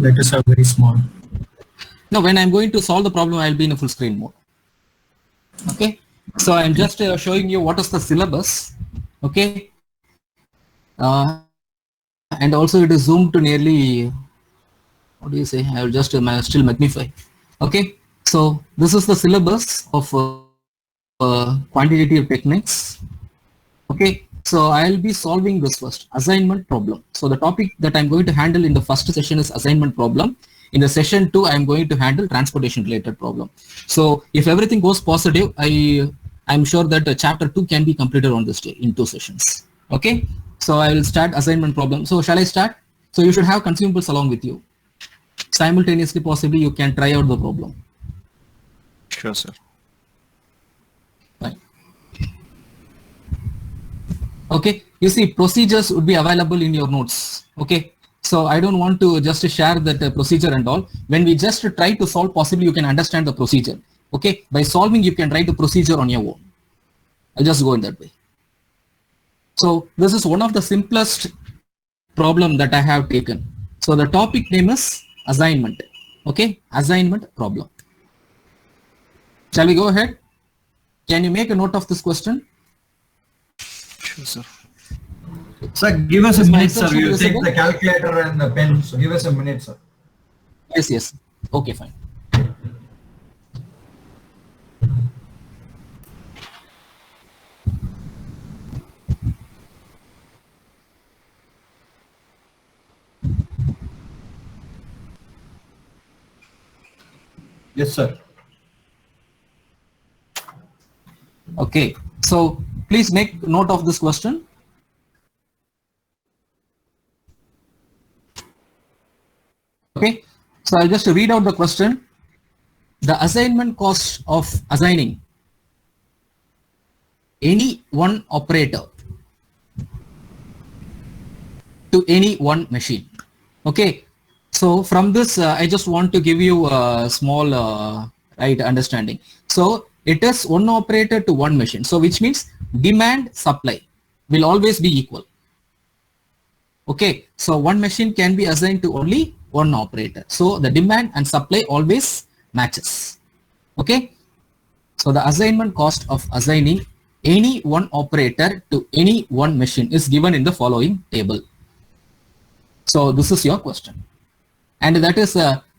Letters are very small. Now, when I'm going to solve the problem, I'll be in a full screen mode. Okay. So I'm just showing you what is the syllabus. Okay. And also it is zoomed to nearly, what do you say? I will just still magnify. Okay. So this is the syllabus of quantitative techniques. Okay. So I'll be solving this first, assignment problem. So the topic that I'm going to handle in the first session is assignment problem. In the session 2, I'm going to handle transportation related problem. So if everything goes positive, I'm sure that chapter 2 can be completed on this day in 2 sessions. Okay. So I will start assignment problem. So shall I start? So you should have consumables along with you. Simultaneously, possibly you can try out the problem. Sure, sir. Fine. Okay, you see procedures would be available in your notes. Okay, so I don't want to just share that procedure and all. When we just try to solve, possibly you can understand the procedure. Okay, by solving you can write the procedure on your own. I'll just go in that way. So this is one of the simplest problem that I have taken. So the topic name is assignment. Okay, assignment problem. Shall we go ahead? Can you make a note of this question? Sure, sir. Sir, give us a Is my minute, sir. instruction We'll take visible? the calculator and the pen. So give us a minute, sir. Yes, yes. Okay, fine. Yes, sir. Okay, so please make note of this question. Okay, so I'll just read out the question. The assignment cost of assigning any one operator to any one machine. Okay, so from this, I just want to give you a small right understanding. So it is one operator to one machine. So which means demand supply will always be equal. Okay, so one machine can be assigned to only one operator. So the demand and supply always matches. Okay, so the assignment cost of assigning any one operator to any one machine is given in the following table. So this is your question, and that is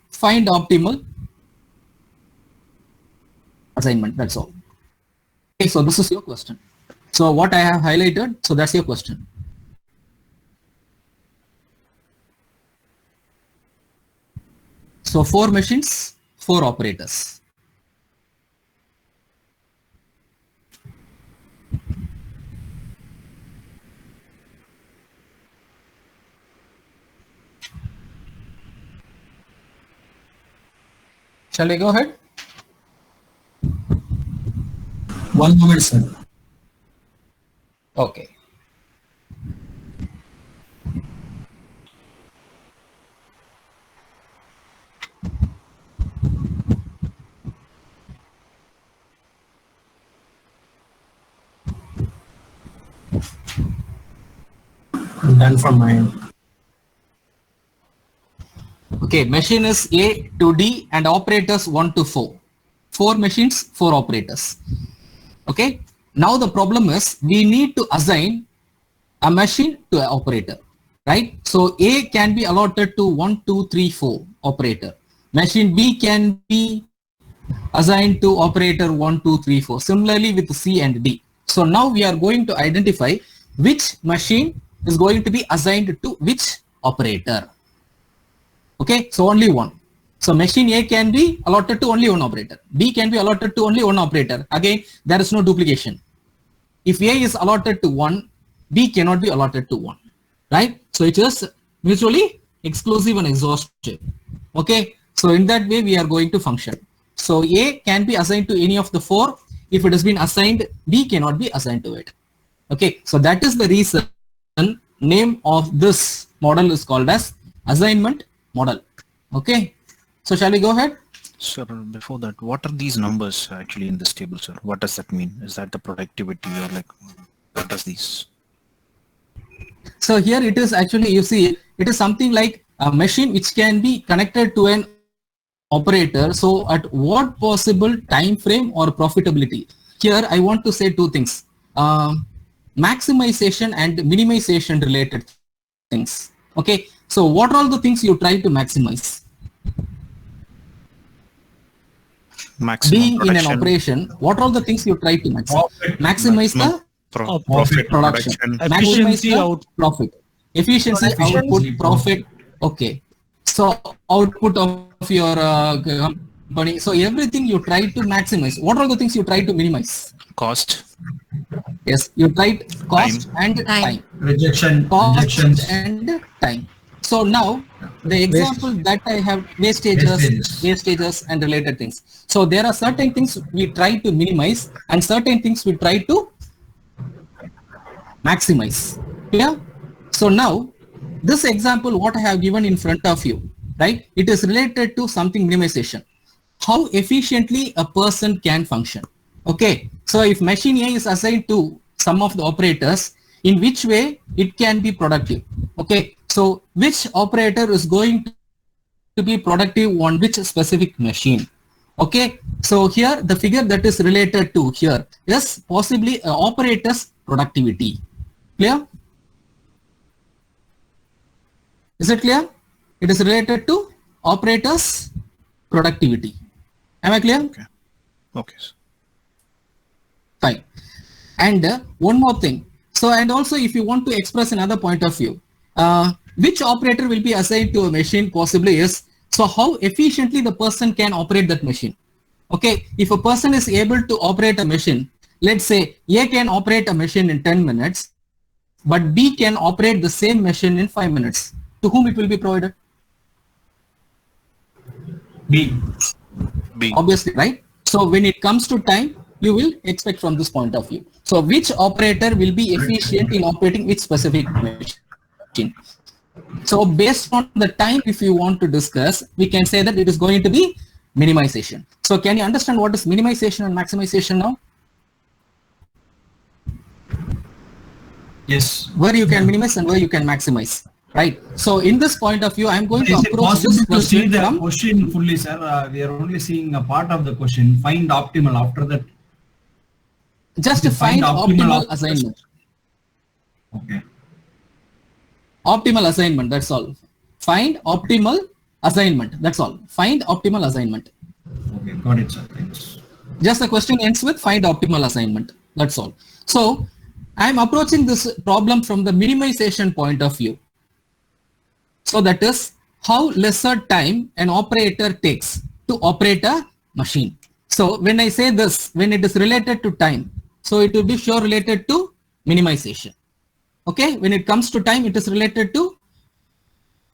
find optimal assignment. That's all. Okay, so this is your question. So what I have highlighted, so that's your question. So 4 machines, 4 operators. Shall we go ahead? One moment, sir. Okay. I'm done from my end. Okay, machine is A to D and operators 1 to 4. 4 machines, 4 operators. Okay, now the problem is we need to assign a machine to an operator, right? So A can be allotted to 1, 2, 3, 4 operator. Machine B can be assigned to operator 1, 2, 3, 4. Similarly with C and D. So now we are going to identify which machine is going to be assigned to which operator. Okay, so only one. So machine A can be allotted to only one operator. B can be allotted to only one operator. Again, there is no duplication. If A is allotted to 1, B cannot be allotted to 1, right? So it is mutually exclusive and exhaustive. Okay, so in that way we are going to function. So A can be assigned to any of the 4. If it has been assigned, B cannot be assigned to it. Okay, so that is the reason name of this model is called as assignment model. Okay, so shall we go ahead? Sir, before that, what are these numbers actually in this table, sir? What does that mean? Is that the productivity or like, what does these? So here it is actually, you see, it is something like a machine which can be connected to an operator. So at what possible time frame or profitability? Here I want to say two things. Maximization and minimization related things. Okay. So what are all the things you try to maximize? Maximum Being in an production, operation, what are all the things you try to maximize? Profit. Maximize the profit, production. production, Maximize Efficiency the out. profit. Efficiency, Efficiency, output, profit. Okay. So output of your company. So everything you try to maximize. What are the things you try to minimize? cost, Yes, you tried cost and time. Rejection, Cost rejections. and time. So now the example that I have wastages and related things. So there are certain things we try to minimize and certain things we try to maximize. Yeah. So now this example what I have given in front of you, right? It is related to something minimization. How efficiently a person can function. Okay. So if machine A is assigned to some of the operators, in which way it can be productive. Okay. So which operator is going to be productive on which specific machine? Okay. So here the figure that is related to here is possibly operator's productivity. Clear? Is it clear? It is related to operator's productivity. Am I clear? okay, sir. Fine. And one more thing. So, and also if you want to express another point of view, which operator will be assigned to a machine possibly is, so how efficiently the person can operate that machine. Okay. If a person is able to operate a machine, let's say A can operate a machine in 10 minutes, but B can operate the same machine in 5 minutes. To whom it will be provided? B. B. Obviously, right? So when it comes to time, you will expect from this point of view. So which operator will be efficient in operating which specific machine? So based on the time, if you want to discuss, we can say that it is going to be minimization. So can you understand what is minimization and maximization now? Yes. Where you can minimize and where you can maximize, right? So in this point of view, I'm going to Is it approach possible this to see question the from question fully, sir? We are only seeing a part of the question. Find optimal after that. just to find optimal assignment. Okay. Optimal assignment, that's all. Find optimal assignment, that's all. Find optimal assignment. Okay. Got it, sir. Thanks. Just the question ends with find optimal assignment, that's all. So I'm approaching this problem from the minimization point of view. So that is how lesser time an operator takes to operate a machine. So when I say this, when it is related to time, so it will be sure related to minimization. Okay, when it comes to time, it is related to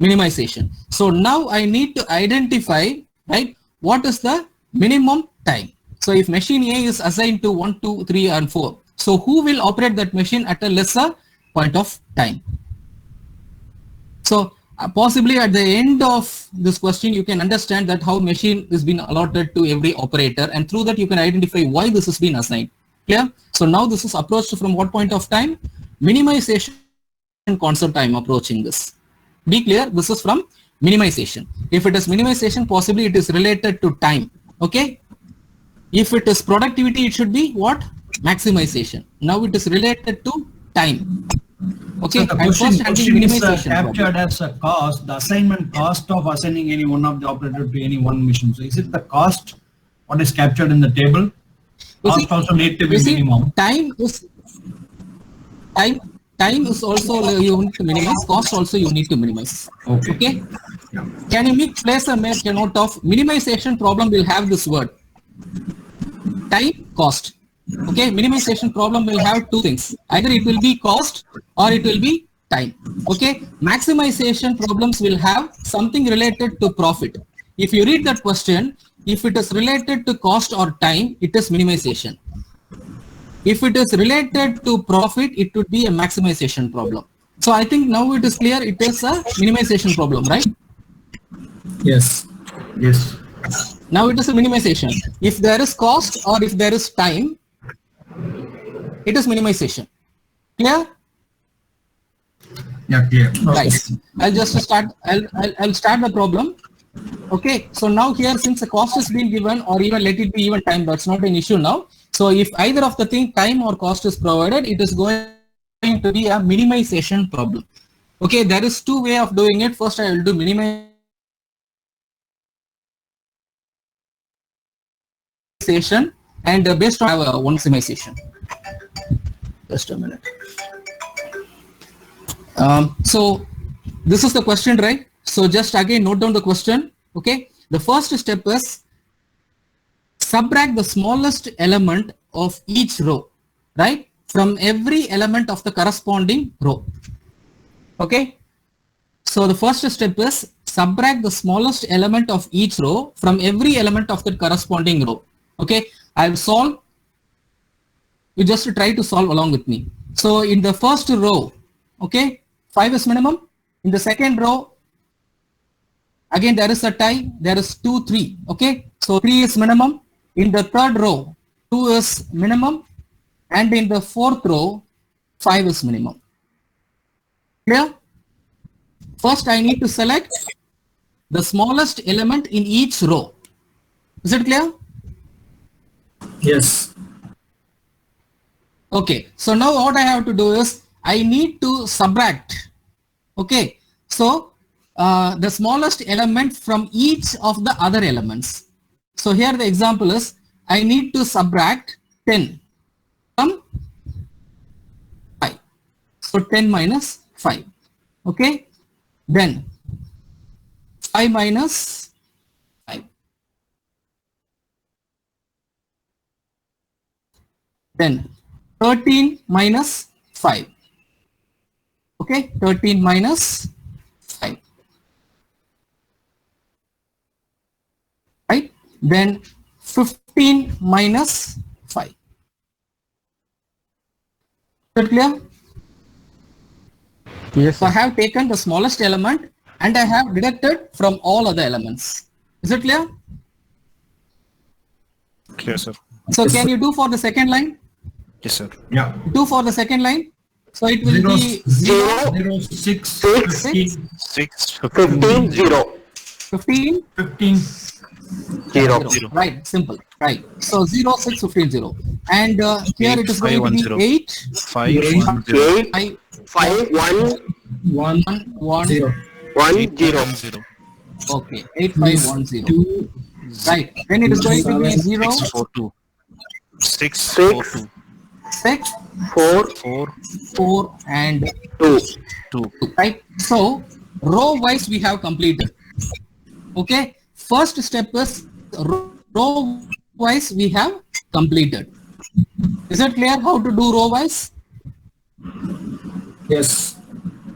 minimization. So now I need to identify, right, what is the minimum time. So if machine A is assigned to 1, 2, 3 and 4, so who will operate that machine at a lesser point of time? So possibly at the end of this question, you can understand that how machine is being allotted to every operator, and through that you can identify why this has been assigned. Clear? So now this is approached from what point of time? Minimization concept I am approaching this. Be clear, this is from minimization. If it is minimization, possibly it is related to time. Okay. If it is productivity, it should be what? Maximization. Now it is related to time. Okay. So the I'm first handling question is minimization captured problem. as a cost, the assignment cost of assigning any one of the operator to any one machine. So is it the cost what is captured in the table? You Cost see- also need to be you see, minimum. time is also you need to minimize, cost also you need to minimize. Okay. Okay. Yeah. Can you place a note of minimization problem will have this word? Time, cost. Okay, minimization problem will have two things. Either it will be cost or it will be time. Okay, maximization problems will have something related to profit. If you read that question, if it is related to cost or time, it is minimization. If it is related to profit, it would be a maximization problem. So I think now it is clear it is a minimization problem, right? Yes. Yes. Now it is a minimization. If there is cost or if there is time, it is minimization. Clear? Yeah, clear. Right. I'll just start. I'll start the problem. Okay. So now here, since the cost is being given, or even let it be even time, that's not an issue now. So if either of the thing, time or cost is provided, it is going to be a minimization problem. Okay. There is two way of doing it. First, I will do minimization, and based on one maximization. Just a minute. So this is the question, right? So just again note down the question. Okay. The first step is subtract the smallest element of each row, right? From every element of the corresponding row. Okay. So the first step is subtract the smallest element of each row from every element of the corresponding row. Okay. I'll solve. You just try to solve along with me. So in the first row, okay, 5 is minimum. In the second row, again there is a tie, there is 2, 3, okay. So 3 is minimum. In the third row, 2 is minimum. And in the fourth row, 5 is minimum. Clear? First I need to select the smallest element in each row. Is it clear? Yes. Okay, so now what I have to do is I need to subtract. Okay, so the smallest element from each of the other elements. So here the example is I need to subtract 10 from 5. So 10 minus 5. Okay, then 5 minus 5. Then 13 minus 5. Okay, 13 minus 5. Right? Then 15 minus 5. Is that clear? Yes, So I sir. have taken the smallest element and I have deducted from all other elements. Is it clear? Clear, sir. So can you do for the second line? Yes, sir. Yeah. Do for the second line. So it will Zero, be 0, 0, 6, 6, 15, 6, 15, 0, 15, 15. 0. 0. Right, simple. Right. So 0, 6, 15, 0. And here it is 8, going to 5, be 8, 5, 1, 0. 8, 5, 5, 1, 1, 1, 0. 1, 0. 0. okay, 8, 5, 1, 0. Right. Then it is going to be 0, 6, 4, 2. 6, 6, 4, 2. 6, 4, 4, 4, and 2. 2. 2. Right. So row wise we have completed. Okay. First step is row wise we have completed. Is it clear how to do row wise? Yes.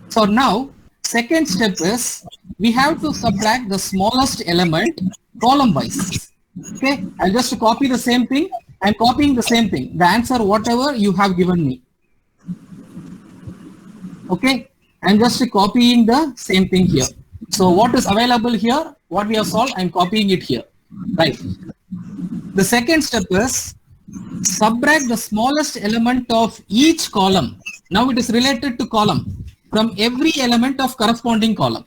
So now second step is we have to subtract the smallest element column wise. Okay, I'll just copy the same thing. I'm copying the same thing. The answer whatever you have given me. Okay, I'm just copying the same thing here. So what is available here, what we have solved, I'm copying it here. Right. The second step is subtract the smallest element of each column. Now it is related to column from every element of corresponding column.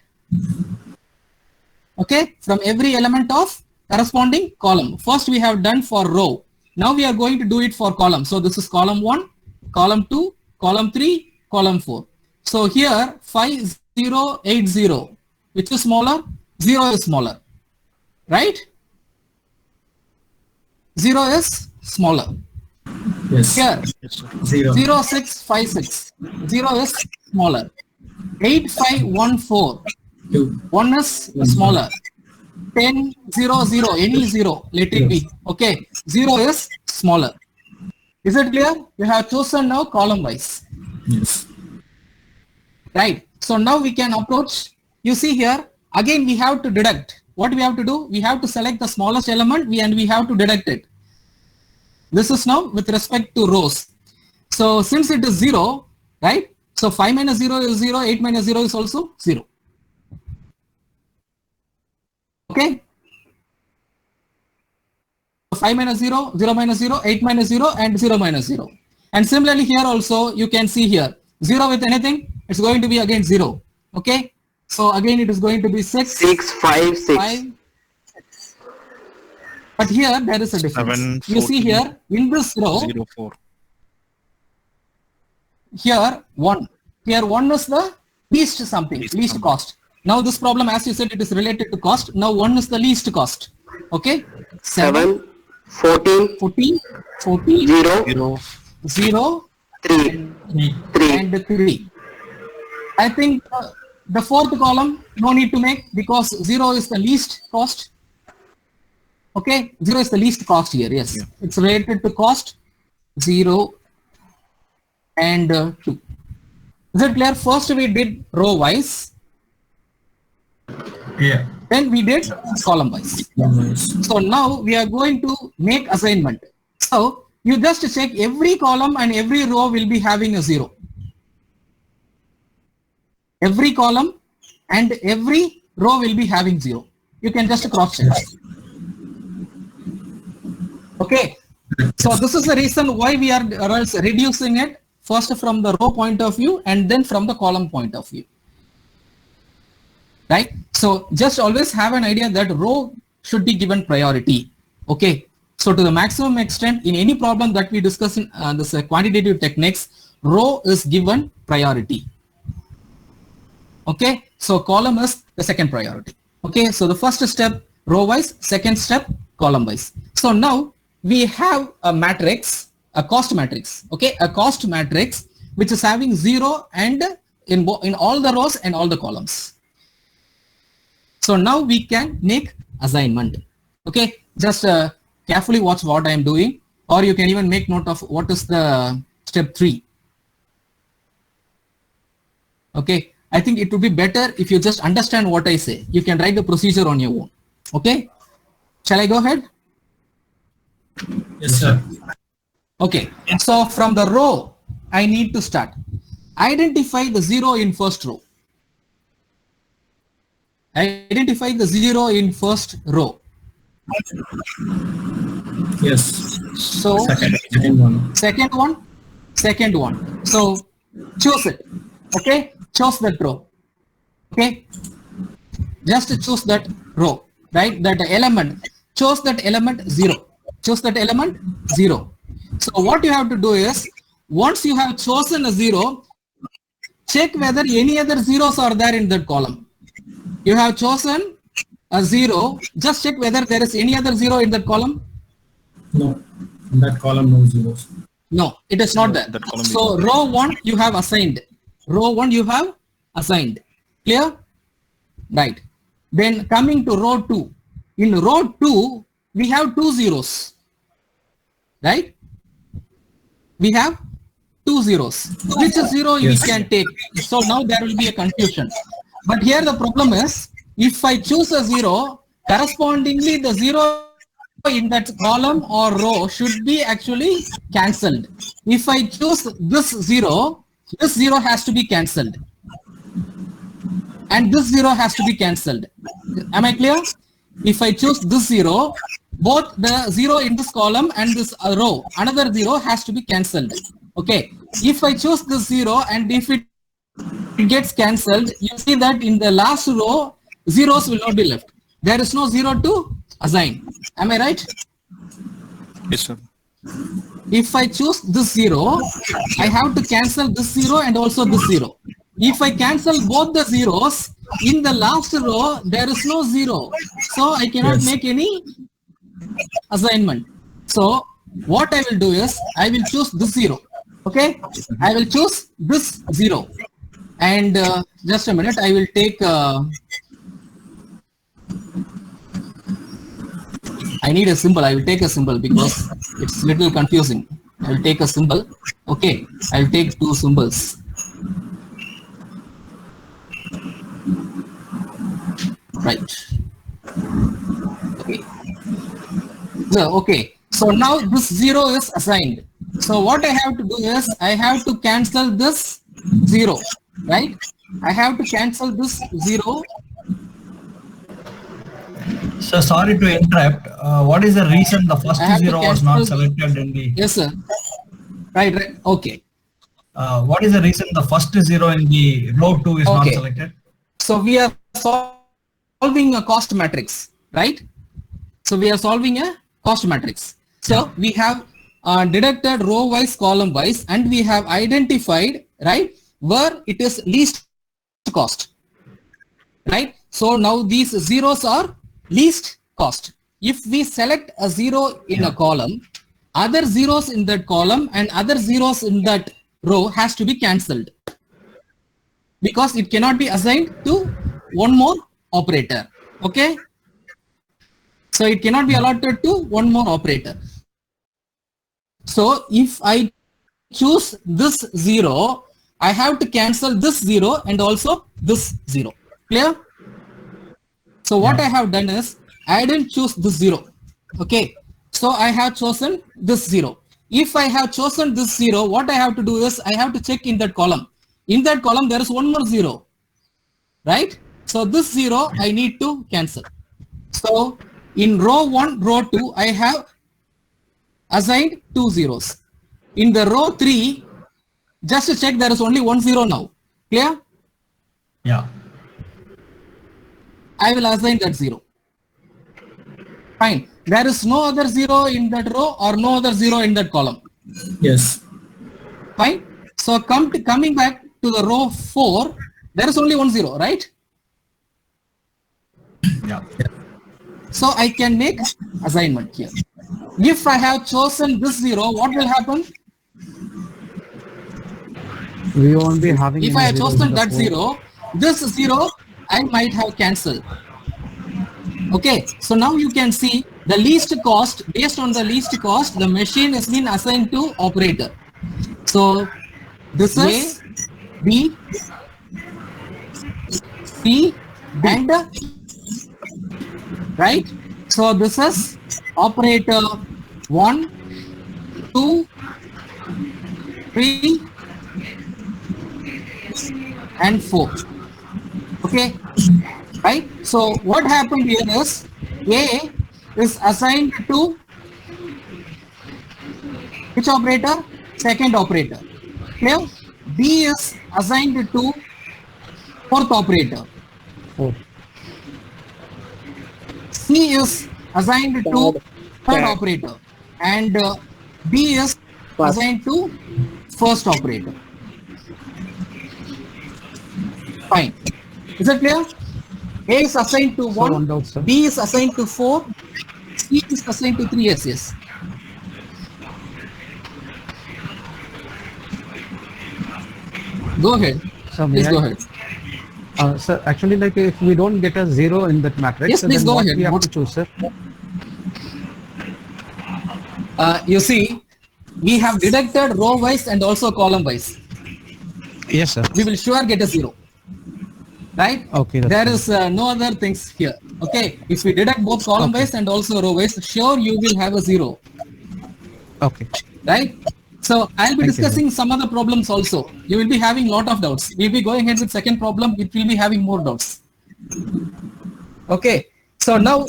Okay, from every element of corresponding column. First we have done for row. Now we are going to do it for column. So this is column 1, column 2, column 3, column 4. So here 5080, which is smaller? 0 is smaller, right? 0 is smaller. Yes. Here Yes, sir. 0. 0656, 0 is smaller. 8514, 2. 1 is smaller. 1000, any 0, let it be. Okay, 0 is smaller. Is it clear? You have chosen now column wise. Yes. Right. So now we can approach. You see here, again we have to deduct. What we have to do? We have to select the smallest element and we have to deduct it. This is now with respect to rows. So since it is 0, right? So 5 minus 0 is 0, 8 minus 0 is also 0. Okay. 5 minus 0, 0 minus 0, 8 minus 0 and 0 minus 0. And similarly here also you can see here 0 with anything? it's going to be again 0. Okay. So again, it is going to be 6, 6, 5, 6. 5. But here there is a difference. 7, You see 14, here in this row, 0, 4. here 1. Here 1 is the least something, least cost. Now this problem, as you said, it is related to cost. Now 1 is the least cost. Okay. 7, 14, 14, 14, 0, 0, 0, 3, 3. and 3. I think the fourth column, no need to make because 0 is the least cost. Okay, 0 is the least cost here. Yes, Yeah. it's related to cost 0 and 2. Is it clear? First we did row wise, Yeah. then we did column wise. So now we are going to make assignment. So you just check every column and every row will be having a 0. Every column and every row will be having 0. You can just cross check. Okay. So this is the reason why we are reducing it first from the row point of view and then from the column point of view. Right? So just always have an idea that row should be given priority. Okay. So to the maximum extent in any problem that we discuss in this quantitative techniques, row is given priority. Okay. So column is the second priority. Okay. So the first step row wise, second step column wise. So now we have a matrix, a cost matrix. Okay. A cost matrix which is having 0 and in all the rows and all the columns. So now we can make assignment. Okay, just carefully watch what I am doing, or you can even make note of what is the step 3. Okay, I think it would be better if you just understand what I say. You can write the procedure on your own. Okay, shall I go ahead? Yes, sir. Okay, so from the row, I need to start. Identify the 0 in first row. Identify the 0 in first row. Yes. So Second one. second one. So choose it. Okay, choose that row. Okay, just choose that row, right? That element. Choose that element 0. Choose that element 0. So what you have to do is, once you have chosen a 0, check whether any other zeros are there in that column. You have chosen a 0, just check whether there is any other 0 in that column. No. In that column, no zeros. No, it is not there. that column So is row 1 you have assigned. Row 1 you have assigned. Clear? Right. Then coming to row 2. In row 2, we have 2 zeros. Right? We have 2 zeros. Which 0 we Yes. can take? So now there will be a confusion. But here the problem is, if I choose a 0, correspondingly the 0 in that column or row should be actually cancelled. If I choose this 0 has to be cancelled. And this 0 has to be cancelled. Am I clear? If I choose this 0, both the 0 in this column and this row, another 0 has to be cancelled. Okay. If I choose this 0 and if it gets cancelled, you see that in the last row, zeros will not be left. There is no 0 to assign. Am I right? Yes, sir. If I choose this 0, I have to cancel this 0 and also this 0. If I cancel both the zeros, in the last row, there is no 0. So I cannot Yes. make any assignment. So what I will do is, I will choose this 0. Okay? I will choose this 0. And just a minute, I will take, I need a symbol. I will take a symbol because it's little confusing. I will take a symbol. Okay, I will take 2 symbols. Right. Okay. So now this 0 is assigned. So what I have to do is, I have to cancel this 0. Right? I have to cancel this 0. So sorry to interrupt. What is the reason the first I have to 0 was not cancel- selected in the... Yes, sir. Right. Okay. What is the reason the first 0 in the row 2 is not Okay. selected? So we are solving a cost matrix, right? So we are solving a cost matrix. So we have deducted row wise, column wise, and we have identified, right, where it is least cost, right? So now these zeros are least cost. If we select a 0 in a column, other zeros in that column and other zeros in that row has to be cancelled, because it cannot be assigned to one more operator. Okay, so it cannot be allotted to one more operator. So if I choose this 0, I have to cancel this 0 and also this 0. Clear? So what I have done is, I didn't choose this 0. Okay, so I have chosen this 0. If I have chosen this 0, what I have to do is, I have to check in that column. In that column, there is one more 0, right? So this 0 I need to cancel. So in row 1, row 2, I have assigned 2 zeros. In the row 3, just to check, there is only 1 0 now. Clear? Yeah. I will assign that 0. Fine. There is no other 0 in that row or no other 0 in that column. Yes. Fine. So coming back to the row 4, there is only 1 0, right? Yeah. So I can make assignment here. If I have chosen this 0, what will happen? We won't be having. If any I have zeros chosen in the that code. 0, this 0 I might have cancelled. Okay, so now you can see the least cost, based on the least cost, the machine has been assigned to operator. So this is B, C, and right? So this is operator 1, 2, 3, and 4. Okay, right? So what happened here is, A is assigned to which operator? Second operator. Clear? B is assigned to fourth operator. Oh, C is assigned to third operator, and D is assigned to first operator. Fine. Is it clear? A is assigned to one 1, doubt, sir. B is assigned to 4, C is assigned to 3. Yes, yes. Go ahead. So may Please I- go ahead. Sir, actually, like if we don't get a 0 in that matrix, Yes, please then go what ahead. we have What- to choose, sir? You see, we have deducted row wise and also column wise. Yes, sir. We will sure get a 0. Right? Okay, that's There fine. is no other things here. Okay. If we deduct both column wise and also row wise, sure you will have a 0. Okay. Right? So I'll be Thank you, discussing some other problems also. You will be having lot of doubts. We'll be going ahead with second problem. It will be having more doubts. Okay. So now,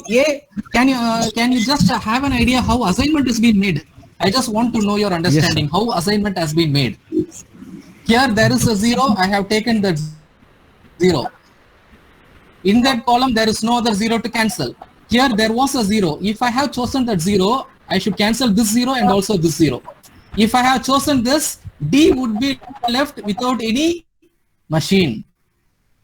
can you just have an idea how assignment is being made? I just want to know your understanding how assignment has been made. Here there is a 0. I have taken that 0. In that column there is no other 0 to cancel. Here there was a 0. If I have chosen that 0, I should cancel this 0 and also this 0. If I have chosen this, D would be left without any machine.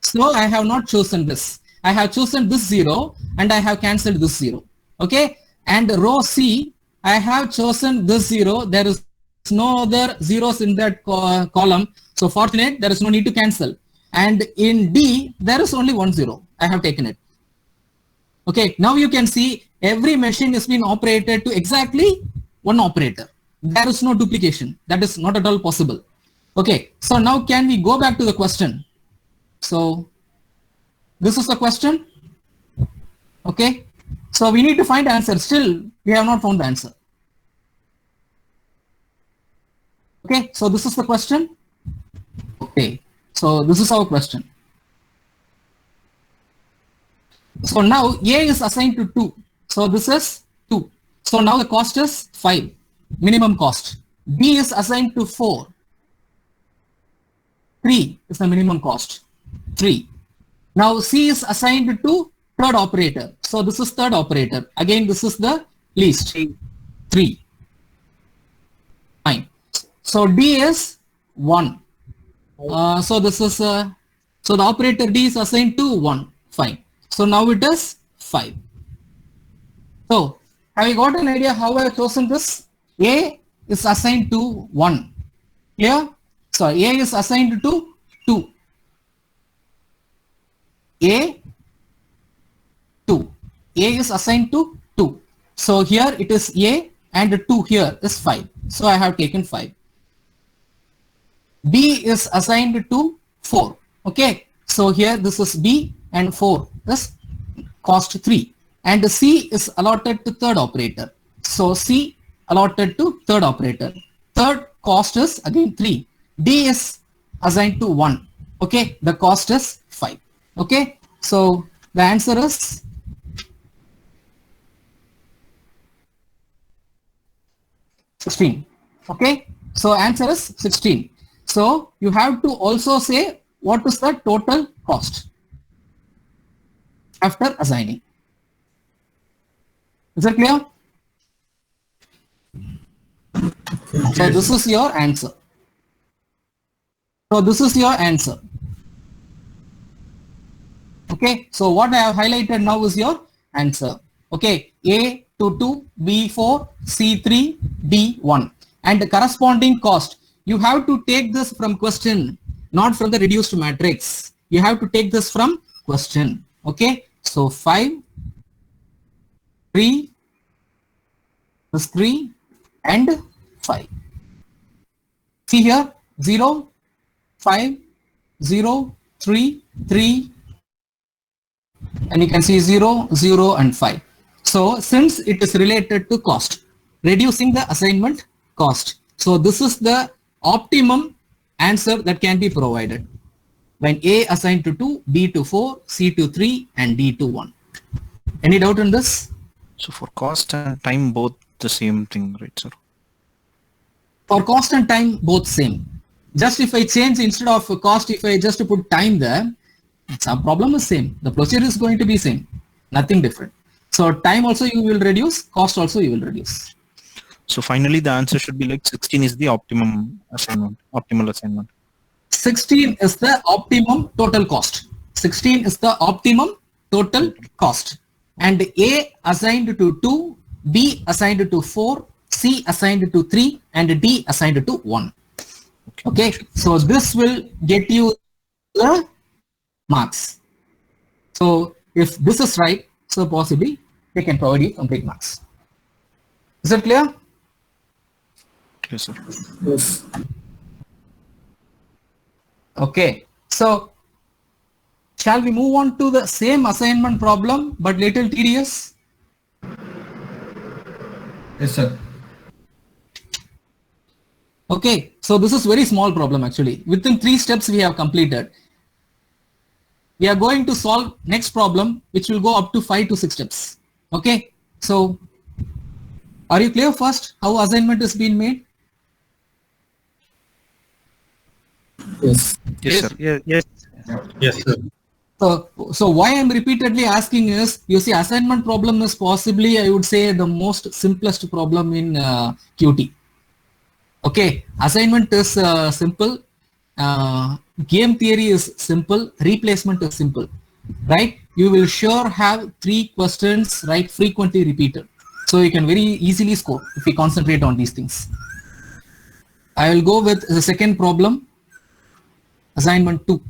So I have not chosen this. I have chosen this 0 and I have cancelled this 0. Okay. And row C, I have chosen this 0. There is no other zeros in that column. So fortunate, there is no need to cancel. And in D, there is only 1 0. I have taken it. Okay. Now you can see every machine is being operated to exactly one operator. There is no duplication. That is not at all possible. Okay. So now can we go back to the question? So this is the question. Okay. So we need to find answer. Still, we have not found the answer. Okay. So this is the question. Okay. So this is our question. So now A is assigned to 2. So this is 2. So now the cost is 5. Minimum cost. B is assigned to 4. 3 is the minimum cost. 3. Now C is assigned to third operator. So this is third operator. Again, this is the least. 3. Fine. So D is 1. So this is so the operator D is assigned to 1. Fine. So now it is 5. So have you got an idea how I have chosen this? A is assigned to 1. Clear? So A is assigned to 2. A 2. A is assigned to 2. So here it is A and 2 here is 5. So I have taken 5. B is assigned to 4. Okay. So here this is B and 4 is cost 3. And C is allotted to third operator. So C allotted to third operator. Third cost is again 3. D is assigned to 1. Okay. The cost is 5. Okay. So the answer is 16. Okay. So answer is 16. So you have to also say what is the total cost after assigning. Is that clear? So this is your answer. So this is your answer. Okay. So what I have highlighted now is your answer. Okay. A to 2, B 4, C 3, D 1. And the corresponding cost. You have to take this from question, not from the reduced matrix. You have to take this from question. Okay. So 5, 3, plus 3 and 5. See here 0, 5, 0, 3, 3, and you can see 0, 0 and 5. So since it is related to cost, reducing the assignment cost. So this is the optimum answer that can be provided when A assigned to 2, B to 4, C to 3 and D to 1. Any doubt in this? So for cost and time, both the same thing, right, sir? For cost and time, both same. Just if I change instead of cost, if I just put time there, some problem is same. The procedure is going to be same, nothing different. So time also you will reduce, cost also you will reduce. So finally, the answer should be like 16 is the optimum assignment, optimal assignment. 16 is the optimum total cost. 16 is the optimum total cost. And A assigned to 2, B assigned to 4, C assigned to 3, and D assigned to 1. Okay, so this will get you the marks. So if this is right, so possibly they can provide you complete marks. Is that clear? Yes, sir. Yes. Okay, so shall we move on to the same assignment problem but little tedious? Yes, sir. Okay, so this is very small problem actually. Within 3 steps we have completed. We are going to solve next problem which will go up to 5 to 6 steps. Okay, so are you clear first how assignment is being made? Yes. Yes, sir. Yes. Yes, sir. So why I'm repeatedly asking is, you see, assignment problem is possibly, I would say, the most simplest problem in QT. Okay, assignment is simple, game theory is simple, replacement is simple, right? You will sure have 3 questions, right, frequently repeated. So you can very easily score if you concentrate on these things. I will go with the second problem, assignment 2.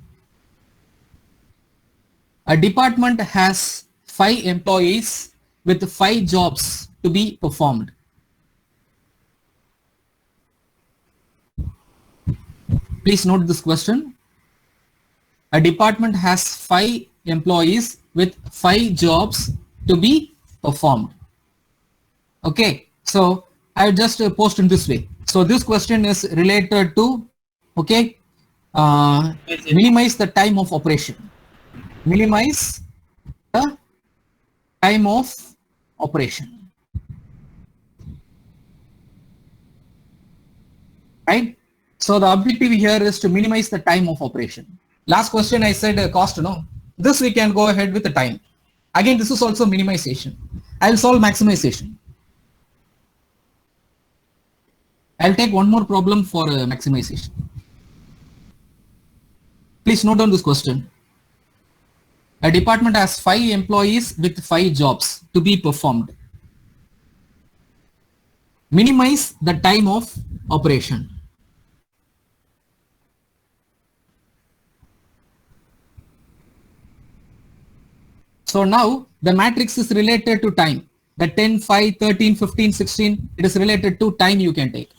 A department has 5 employees with 5 jobs to be performed. Please note this question. A department has 5 employees with 5 jobs to be performed. Okay, so I will just post in this way. So this question is related to, okay, minimize the time of operation. Minimize the time of operation. Right? So the objective here is to minimize the time of operation. Last question I said cost, no? This we can go ahead with the time. Again, this is also minimization. I'll solve maximization. I'll take one more problem for maximization. Please note down this question. A department has 5 employees with 5 jobs to be performed. Minimize the time of operation. So now the matrix is related to time. The 10, 5, 13, 15, 16, it is related to time you can take.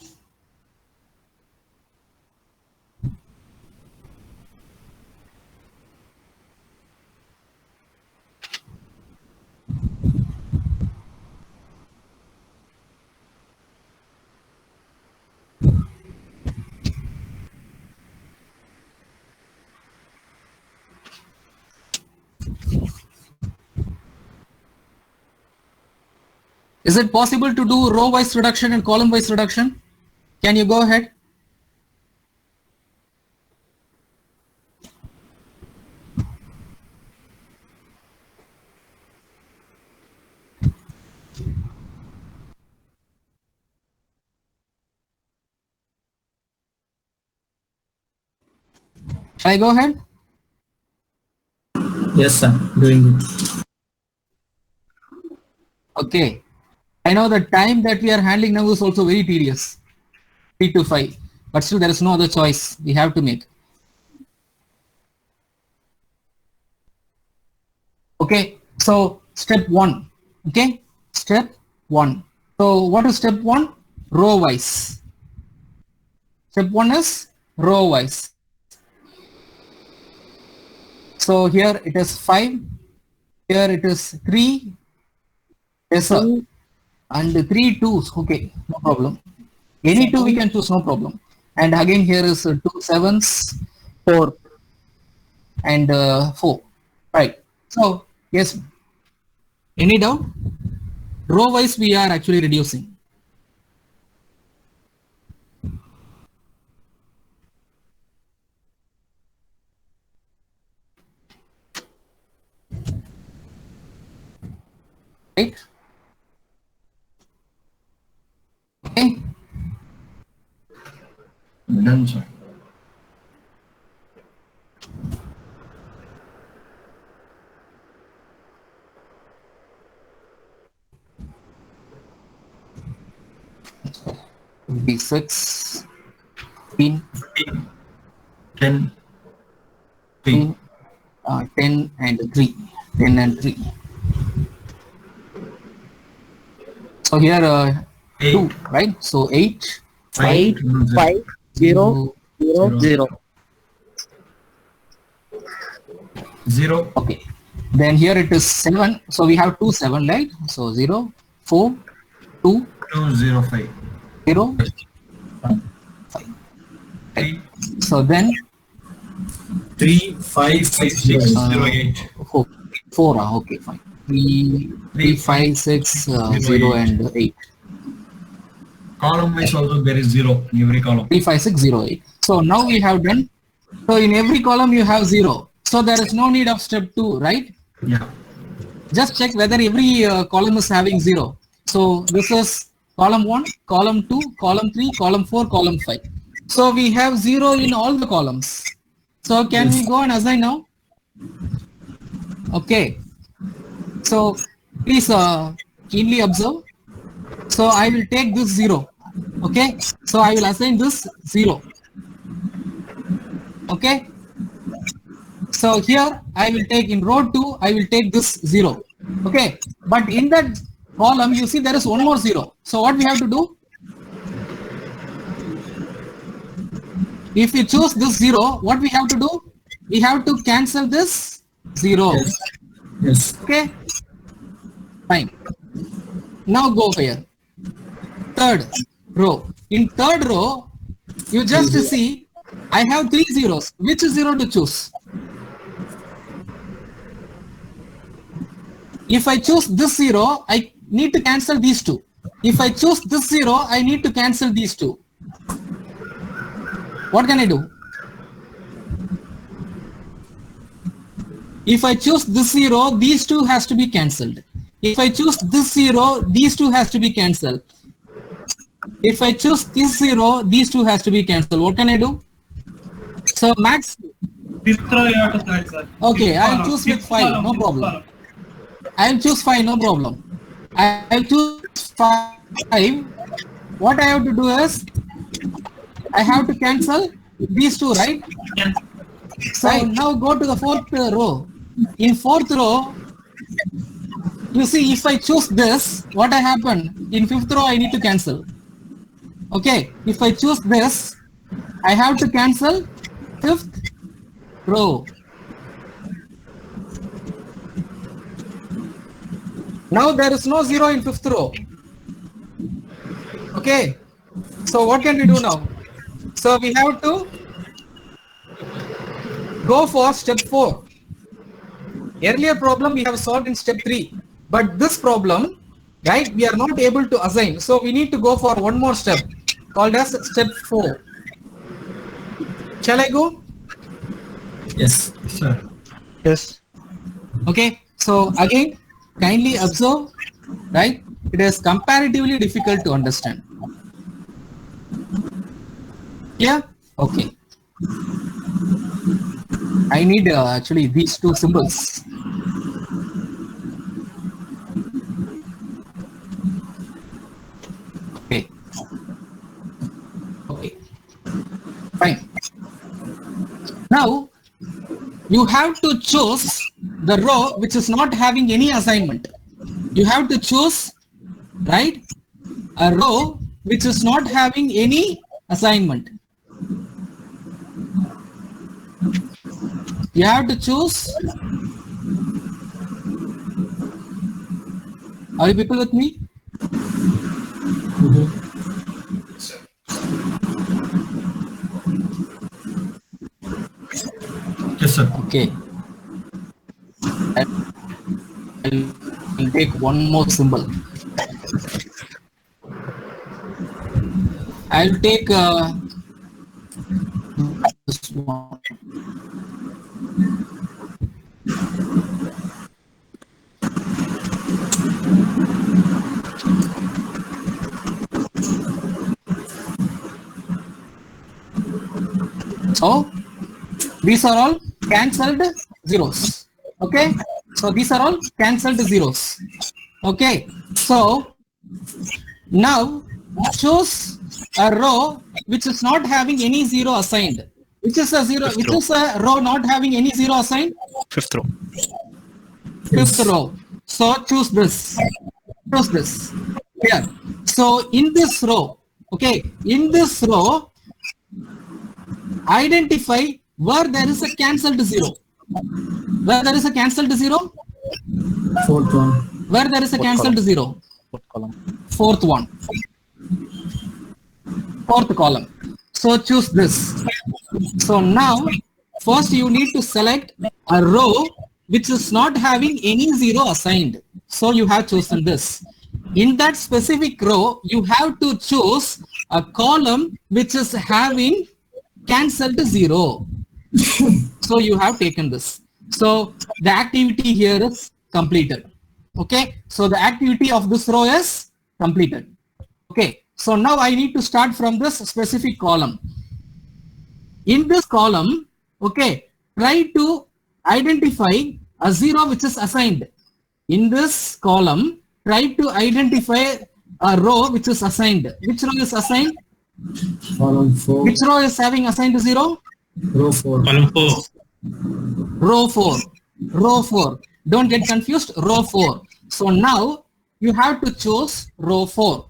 Is it possible to do row-wise reduction and column-wise reduction? Can you go ahead? Shall I go ahead? Yes, sir. Doing it. Okay. I know the time that we are handling now is also very tedious, 3 to 5, but still there is no other choice. We have to make. Okay, so step 1. Okay, step 1. So what is step 1? Row wise. Step 1 is row wise. So here it is 5, here it is 3, yes sir. And 3 2s, okay, no problem. Any 2 we can choose, no problem. And again here is 2 7s, 4 and 4, right. So yes, any doubt? Row wise we are actually reducing. Right? Okay. Done, sir. B6, 15, 10, 3. 10 and 3, 10 and 3. So here 2, right? So 8, 8, 5, 0, 0, 0. 0. okay. Then here it is 7. So we have 2 7, right? So 0, 4, 2, 2, 0, 5. 0, 5. Right. So then 3, 5, 6, 6, 0, 8. 4, okay, fine. 3, 5, 6, 0 and 8. Column wise also there is 0 in every column. 3, 5, 6, 0, 8. So now we have done. So in every column you have 0. So there is no need of step 2, right? Yeah. Just check whether every column is having 0. So this is column 1, column 2, column 3, column 4, column 5. So we have 0 in all the columns. So can we go and assign now? Okay. So please keenly observe. So I will take this 0. Okay. So I will assign this 0. Okay. So here I will take in row 2, I will take this 0. Okay. But in that column, you see there is one more 0. So what we have to do? If we choose this 0, what we have to do? We have to cancel this 0. Yes. Yes. Okay. Fine. Now go here. Third row. In third row, you just see I have 3 zeros. Which 0 to choose? If I choose this 0, I need to cancel these 2. If I choose this 0, I need to cancel these 2. What can I do? If I choose this 0, these two has to be cancelled. If I choose this 0, these two has to be cancelled. If I choose this 0, these two has to be cancelled. What can I do? So max. Fifth row you have to select, sir. Okay, I'll choose with 5, no problem. I'll choose 5, no problem. I'll choose 5. What I have to do is, I have to cancel these two, right? So now go to the 4th row. In 4th row, you see, if I choose this, what I happen? In 5th row, I need to cancel. Okay, if I choose this, I have to cancel 5th row. Now there is no 0 in 5th row. Okay, so what can we do now? So we have to go for step 4. Earlier problem we have solved in step 3, but this problem, right, we are not able to assign. So we need to go for one more step called as step 4. Shall I go? Yes, sir. Yes. Okay, so again, kindly observe, right? It is comparatively difficult to understand. Yeah? Okay. I need actually these two symbols. Okay. Okay. Fine. Now, you have to choose the row which is not having any assignment. You have to choose, right, a row which is not having any assignment. You have to choose. Are you people with me? Yes, sir. Okay. I'll take one more symbol. I'll take this one. So these are all cancelled zeros. Okay, so these are all cancelled zeros. Okay, so now choose a row which is not having any 0 assigned. Which is a 0? Which is a row not having any 0 assigned? 5th row. 5th row. So choose this. Choose this. Here. So in this row, okay, in this row, identify where there is a cancelled 0. Where there is a cancelled 0? Fourth one. Where there is a cancelled 0? 4th column. 4th one. 4th column. So choose this. So now, first you need to select a row which is not having any 0 assigned. So you have chosen this. In that specific row, you have to choose a column which is having cancelled 0. So you have taken this. So the activity here is completed. Okay. So the activity of this row is completed. Okay. So now I need to start from this specific column. In this column, okay, try to identify a 0 which is assigned. In this column, try to identify a row which is assigned. Which row is assigned? Column 4. Which row is having assigned 0? Row 4. Column 4. Row 4. Row 4. Don't get confused. Row 4. So now you have to choose row 4.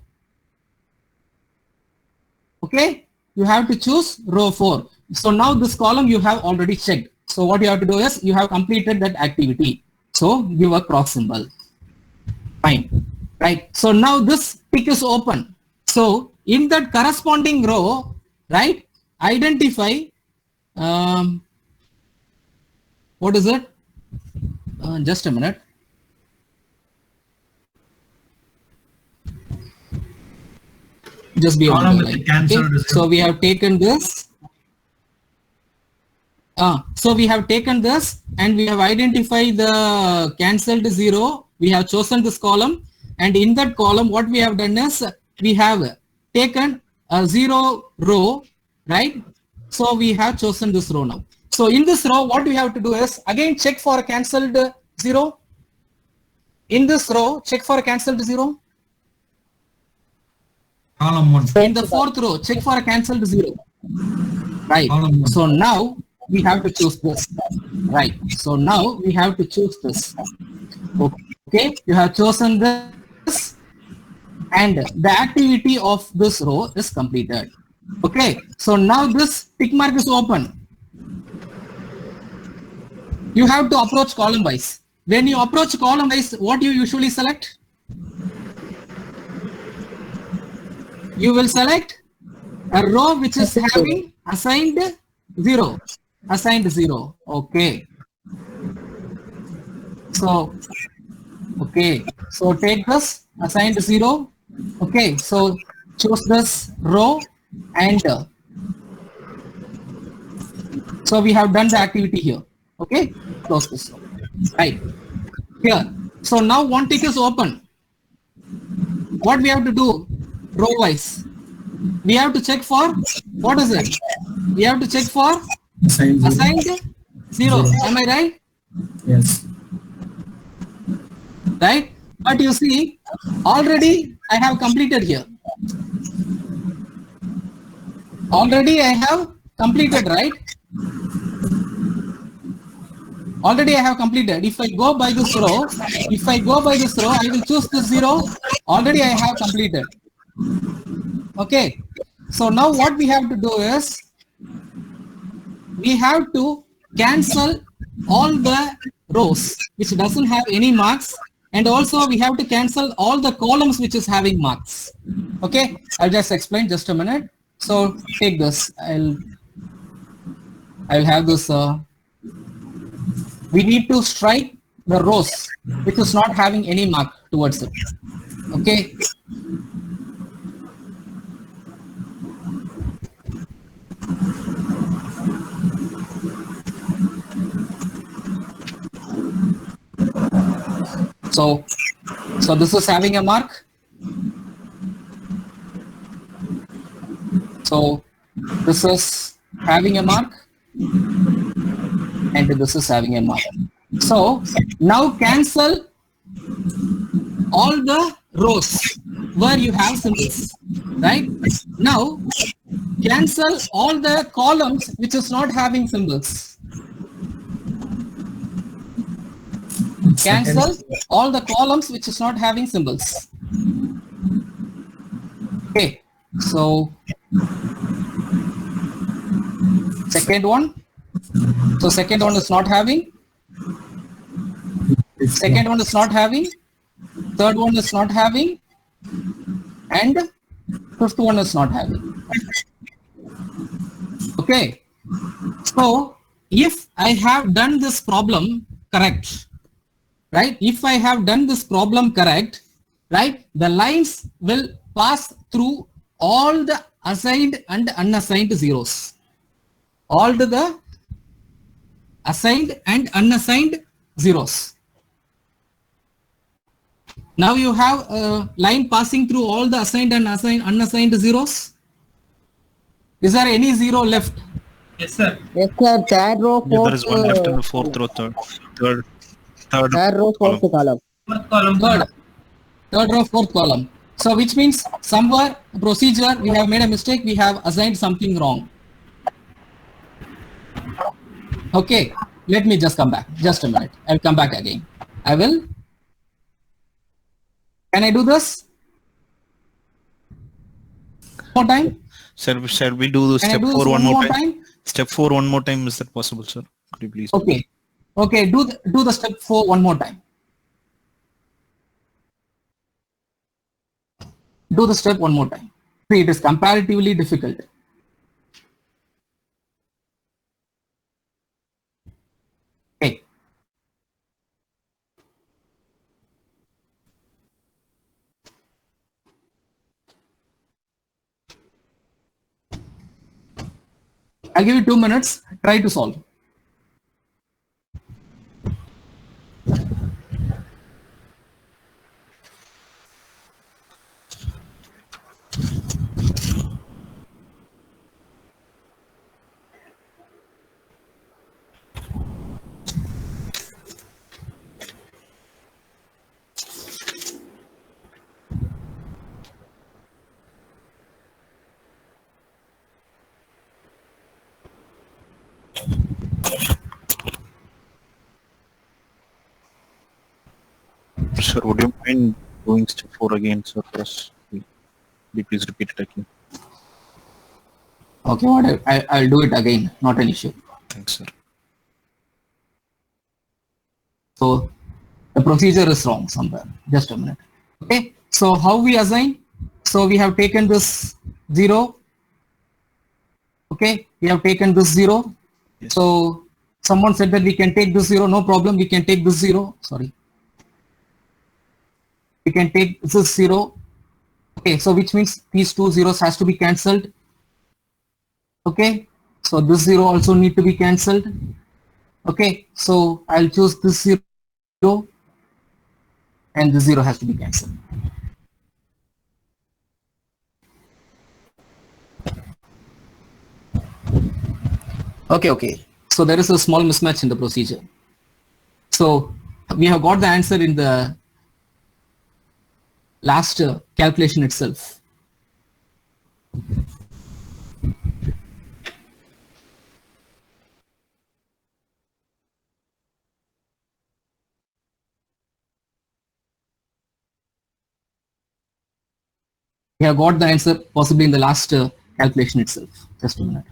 Okay? You have to choose row 4. So now this column you have already checked. So what you have to do is you have completed that activity. So give a cross symbol. Fine. Right. So now this tick is open. So in that corresponding row, right, identify what is it? Just a minute. Just be on Column the with line. the cancelled Okay? zero. So we have taken this. So we have taken this and we have identified the cancelled 0. We have chosen this column, and in that column what we have done is we have taken a 0 row, right? So we have chosen this row now. So in this row what we have to do is again check for a cancelled 0. In this row check for a cancelled 0. Column 1. In the fourth row check for a cancelled 0. Right. Column 1. So now we have to choose this. Right. So now we have to choose this. Okay. You have chosen this, and the activity of this row is completed. Okay. So now this tick mark is open. You have to approach column wise. When you approach column wise, what you usually select? You will select a row which is having assigned 0. Assigned 0. Okay. So, okay. So take this assigned 0. Okay. So choose this row, and so we have done the activity here. Okay. Close this row. Right. Here. So now one tick is open. What we have to do row wise? We have to check for, what is it? We have to check for assigned 0. Am I right? Yes. Right? But you see, already I have completed here. Already I have completed, right? Already I have completed. If I go by this row, I will choose this 0. Already I have completed. Okay. So now what we have to do is, we have to cancel all the rows which doesn't have any marks, and also we have to cancel all the columns which is having marks. Okay. I'll just explain just a minute. So take this. I'll have this. We need to strike the rows which is not having any mark towards it. Okay. So this is having a mark. So this is having a mark, and this is having a mark. So now cancel all the rows where you have symbols, right? Now cancel all the columns which is not having symbols. Cancel all the columns which is not having symbols. Okay, so second one. So second one is not having. Second one is not having. Third one is not having. And fifth one is not having. Okay. So if I have done this problem correct, right? If I have done this problem correct, right? The lines will pass through all the assigned and unassigned zeros. All the assigned and unassigned zeros. Now you have a line passing through all the assigned and unassigned zeros. Is there any zero left? Yes, sir. Yes, sir. Third row, Yeah, fourth. there is one left in the fourth row, third Third row, fourth column. Fourth column. Third row, fourth column. So which means somewhere procedure we have made a mistake. We have assigned something wrong. Okay, let me just come back. Just a minute. I'll come back again. I will. Can I do this? More time? Sir, shall we do Can I step do 4 this one more time? time? Step 4 one more time. Is that possible, sir? Could you please? Okay. Okay, do the step 4 one more time. Do the step one more time. See, it is comparatively difficult. Okay. I'll give you 2 minutes. Try to solve. Sir, would you mind doing step 4 again, sir, for us? Will you please repeat it again? Okay, what I'll do it again, not an issue. Thanks, sir. So the procedure is wrong somewhere. Just a minute. Okay, so how we assign? So we have taken this 0. Okay, we have taken this 0. Yes. So someone said that we can take this 0. No problem, we can take this 0. Sorry. We can take this 0. Okay, so which means these two zeros has to be cancelled. Okay, so this 0 also need to be cancelled. Okay, so I'll choose this 0 and this 0 has to be cancelled. Okay. So there is a small mismatch in the procedure. So we have got the answer in the last calculation itself. We have got the answer possibly in the last calculation itself. Just a minute.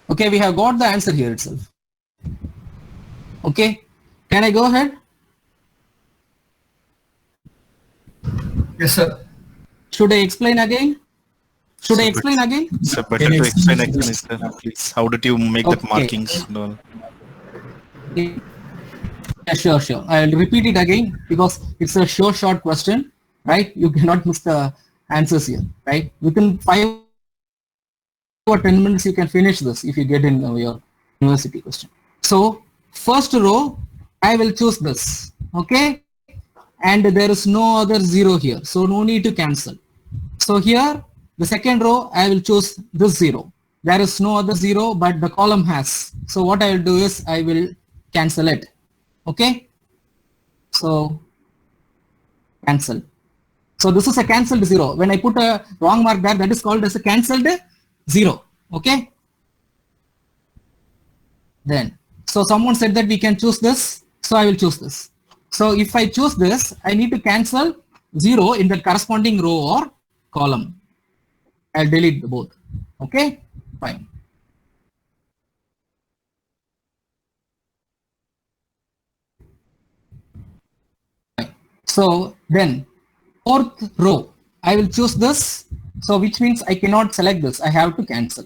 Okay, we have got the answer here itself. Okay, can I go ahead? Yes, sir. Should I explain again? Should I explain again? Sir, better to explain again, sir, please. How did you make that Okay. markings and all? Yeah, sure. I'll repeat it again because it's a short question, right? You cannot miss the answers here, right? Within 5 or 10 minutes, you can finish this if you get in your university question. So first row, I will choose this, okay? And there is no other 0 here, so no need to cancel. So here, the second row, I will choose this 0. There is no other 0, but the column has. So what I will do is I will cancel it, okay? So cancel. So this is a cancelled 0. When I put a wrong mark there, that is called as a cancelled 0, okay? Then, so someone said that we can choose this, so I will choose this. So if I choose this, I need to cancel 0 in the corresponding row or column. I'll delete both, okay? Fine. So then, fourth row, I will choose this. So which means I cannot select this. I have to cancel.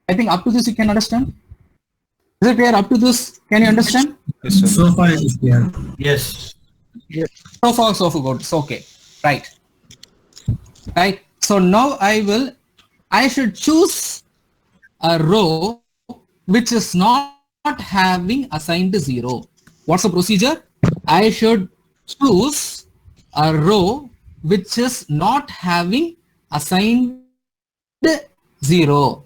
I think up to this you can understand. Is it clear? Up to this, can you understand? Yes, sir. So far it is clear. Yes. So far, so good. It's okay. Right. So now I should choose a row which is not having assigned 0. What's the procedure? I should choose a row which is not having assigned 0.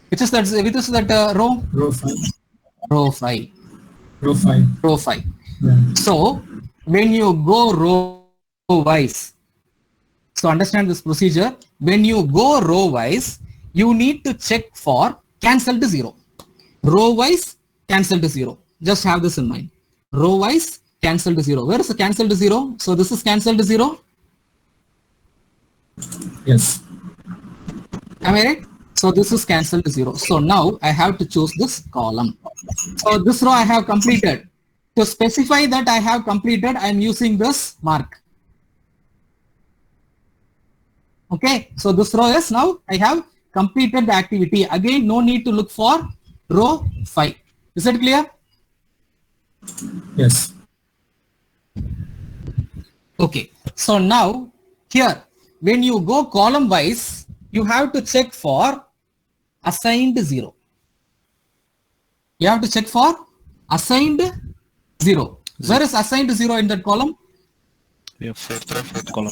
Which is that row? Row 5. Row 5. Row 5. Row 5. Yeah. So when you go row wise, so understand this procedure. When you go row wise, you need to check for cancelled 0. Row wise, cancelled 0. Just have this in mind. Row wise, cancelled 0. Where is the cancelled 0? So this is cancelled 0. Yes. Am I right? So this is cancelled 0. So now I have to choose this column. So this row I have completed. To specify that I have completed, I am using this mark. Okay, so this row is now I have completed the activity. Again, no need to look for row 5. Is that clear? Yes. Okay, so now here, when you go column wise, you have to check for assigned 0. You have to check for assigned 0. Where is assigned 0 in that column? We have fourth column.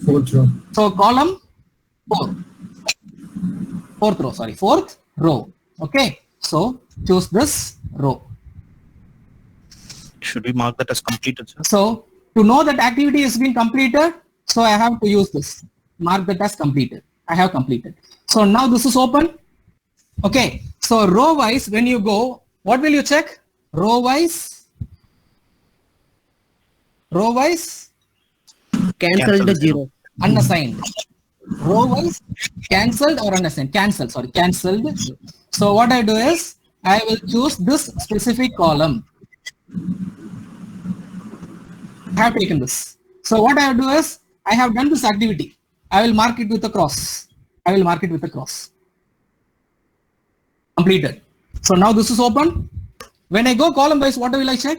Fourth row. So column 4. Fourth row. Okay. So choose this row. Should we mark that as completed, sir? So to know that activity has been completed, so I have to use this. Mark that as completed. I have completed. So now this is open. Okay. So row wise, when you go, what will you check? Row wise. Cancel the 0. Unassigned. Row wise, cancelled or unassigned? Cancelled. So what I do is, I will choose this specific column. I have taken this. So what I do is, I have done this activity. I will mark it with a cross. Completed. So now this is open. When I go column wise, what will I check?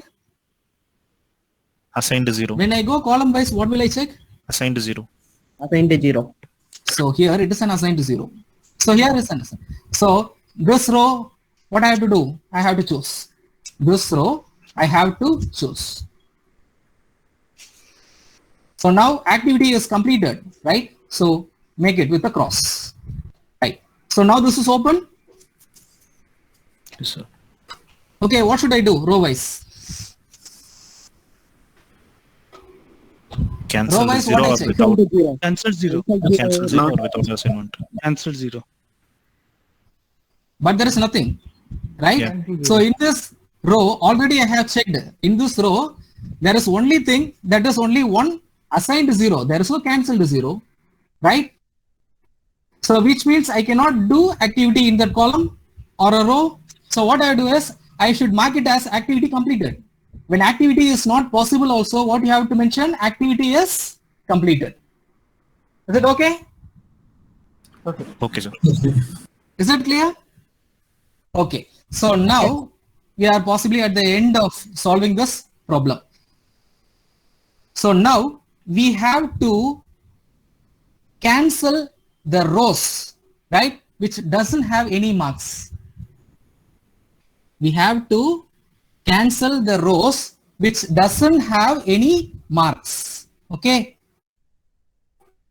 Assigned 0. When I go column wise, what will I check? Assigned 0. Assigned the 0. So here it is an assigned 0. So here is an assigned. So this row, what I have to do? I have to choose. This row, I have to choose. So now activity is completed, right? So make it with a cross, right? So now this is open. Yes, sir. Okay, what should I do row wise? Cancel Row the wise, 0 what I or check? without. The 0. Cancel 0. Cancel 0 or without assignment. Cancel 0. But there is nothing, right? Yeah. So in this row, already I have checked. In this row, there is only thing, that is only one assigned 0. There is no cancelled 0, right? So which means I cannot do activity in that column or a row. So what I do is, I should mark it as activity completed. When activity is not possible also, what you have to mention? Activity is completed. Is it okay? Okay, sir. Is it clear? Okay. So now we are possibly at the end of solving this problem. So now we have to cancel the rows, right? Which doesn't have any marks. We have to cancel the rows which doesn't have any marks. Okay.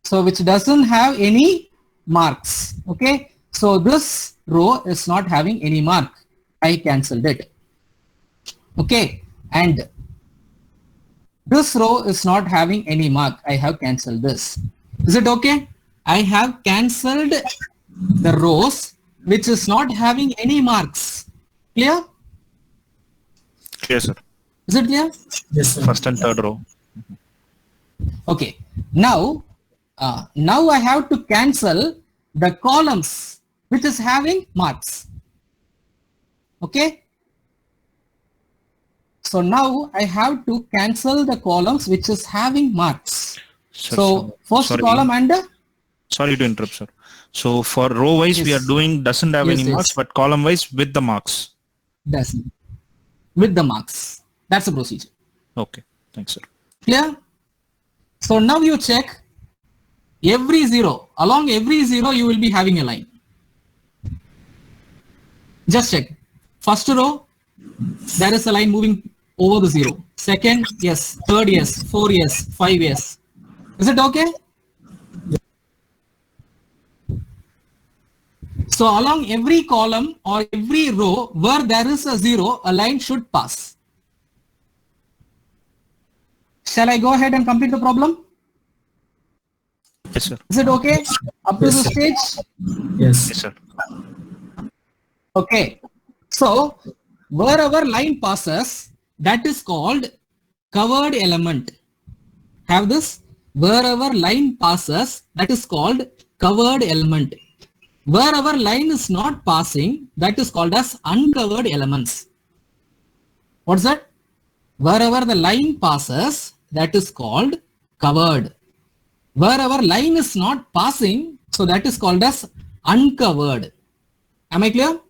So which doesn't have any marks. Okay. So this row is not having any mark. I cancelled it. Okay. And this row is not having any mark. I have cancelled this. Is it okay? I have cancelled the rows which is not having any marks. Clear? Clear, sir. Is it clear? Yes, sir. First and third row. Okay. Now I have to cancel the columns which is having marks. Okay. So now I have to cancel the columns which is having marks. Sir, So first sorry. column and Sorry to interrupt, sir. So for row wise, we Yes. are doing doesn't have Yes, any yes. marks, but column wise with the marks. doesn't with the marks. That's the procedure. Okay. Thanks, sir. Clear? So now you check every 0. Along every 0 you will be having a line. Just check. First row, there is a line moving over the 0. Second, yes. Third, yes. 4, yes. 5, yes. Is it okay? So along every column or every row where there is a 0, a line should pass. Shall I go ahead and complete the problem? Yes, sir. Is it okay? Up to Yes, the sir. stage? Yes. Yes, sir. Okay. So wherever line passes, that is called covered element. Have this? Wherever line passes, that is called covered element. Wherever line is not passing, that is called as uncovered elements. What's that? Wherever the line passes, that is called covered. Wherever line is not passing, so that is called as uncovered. Am I clear?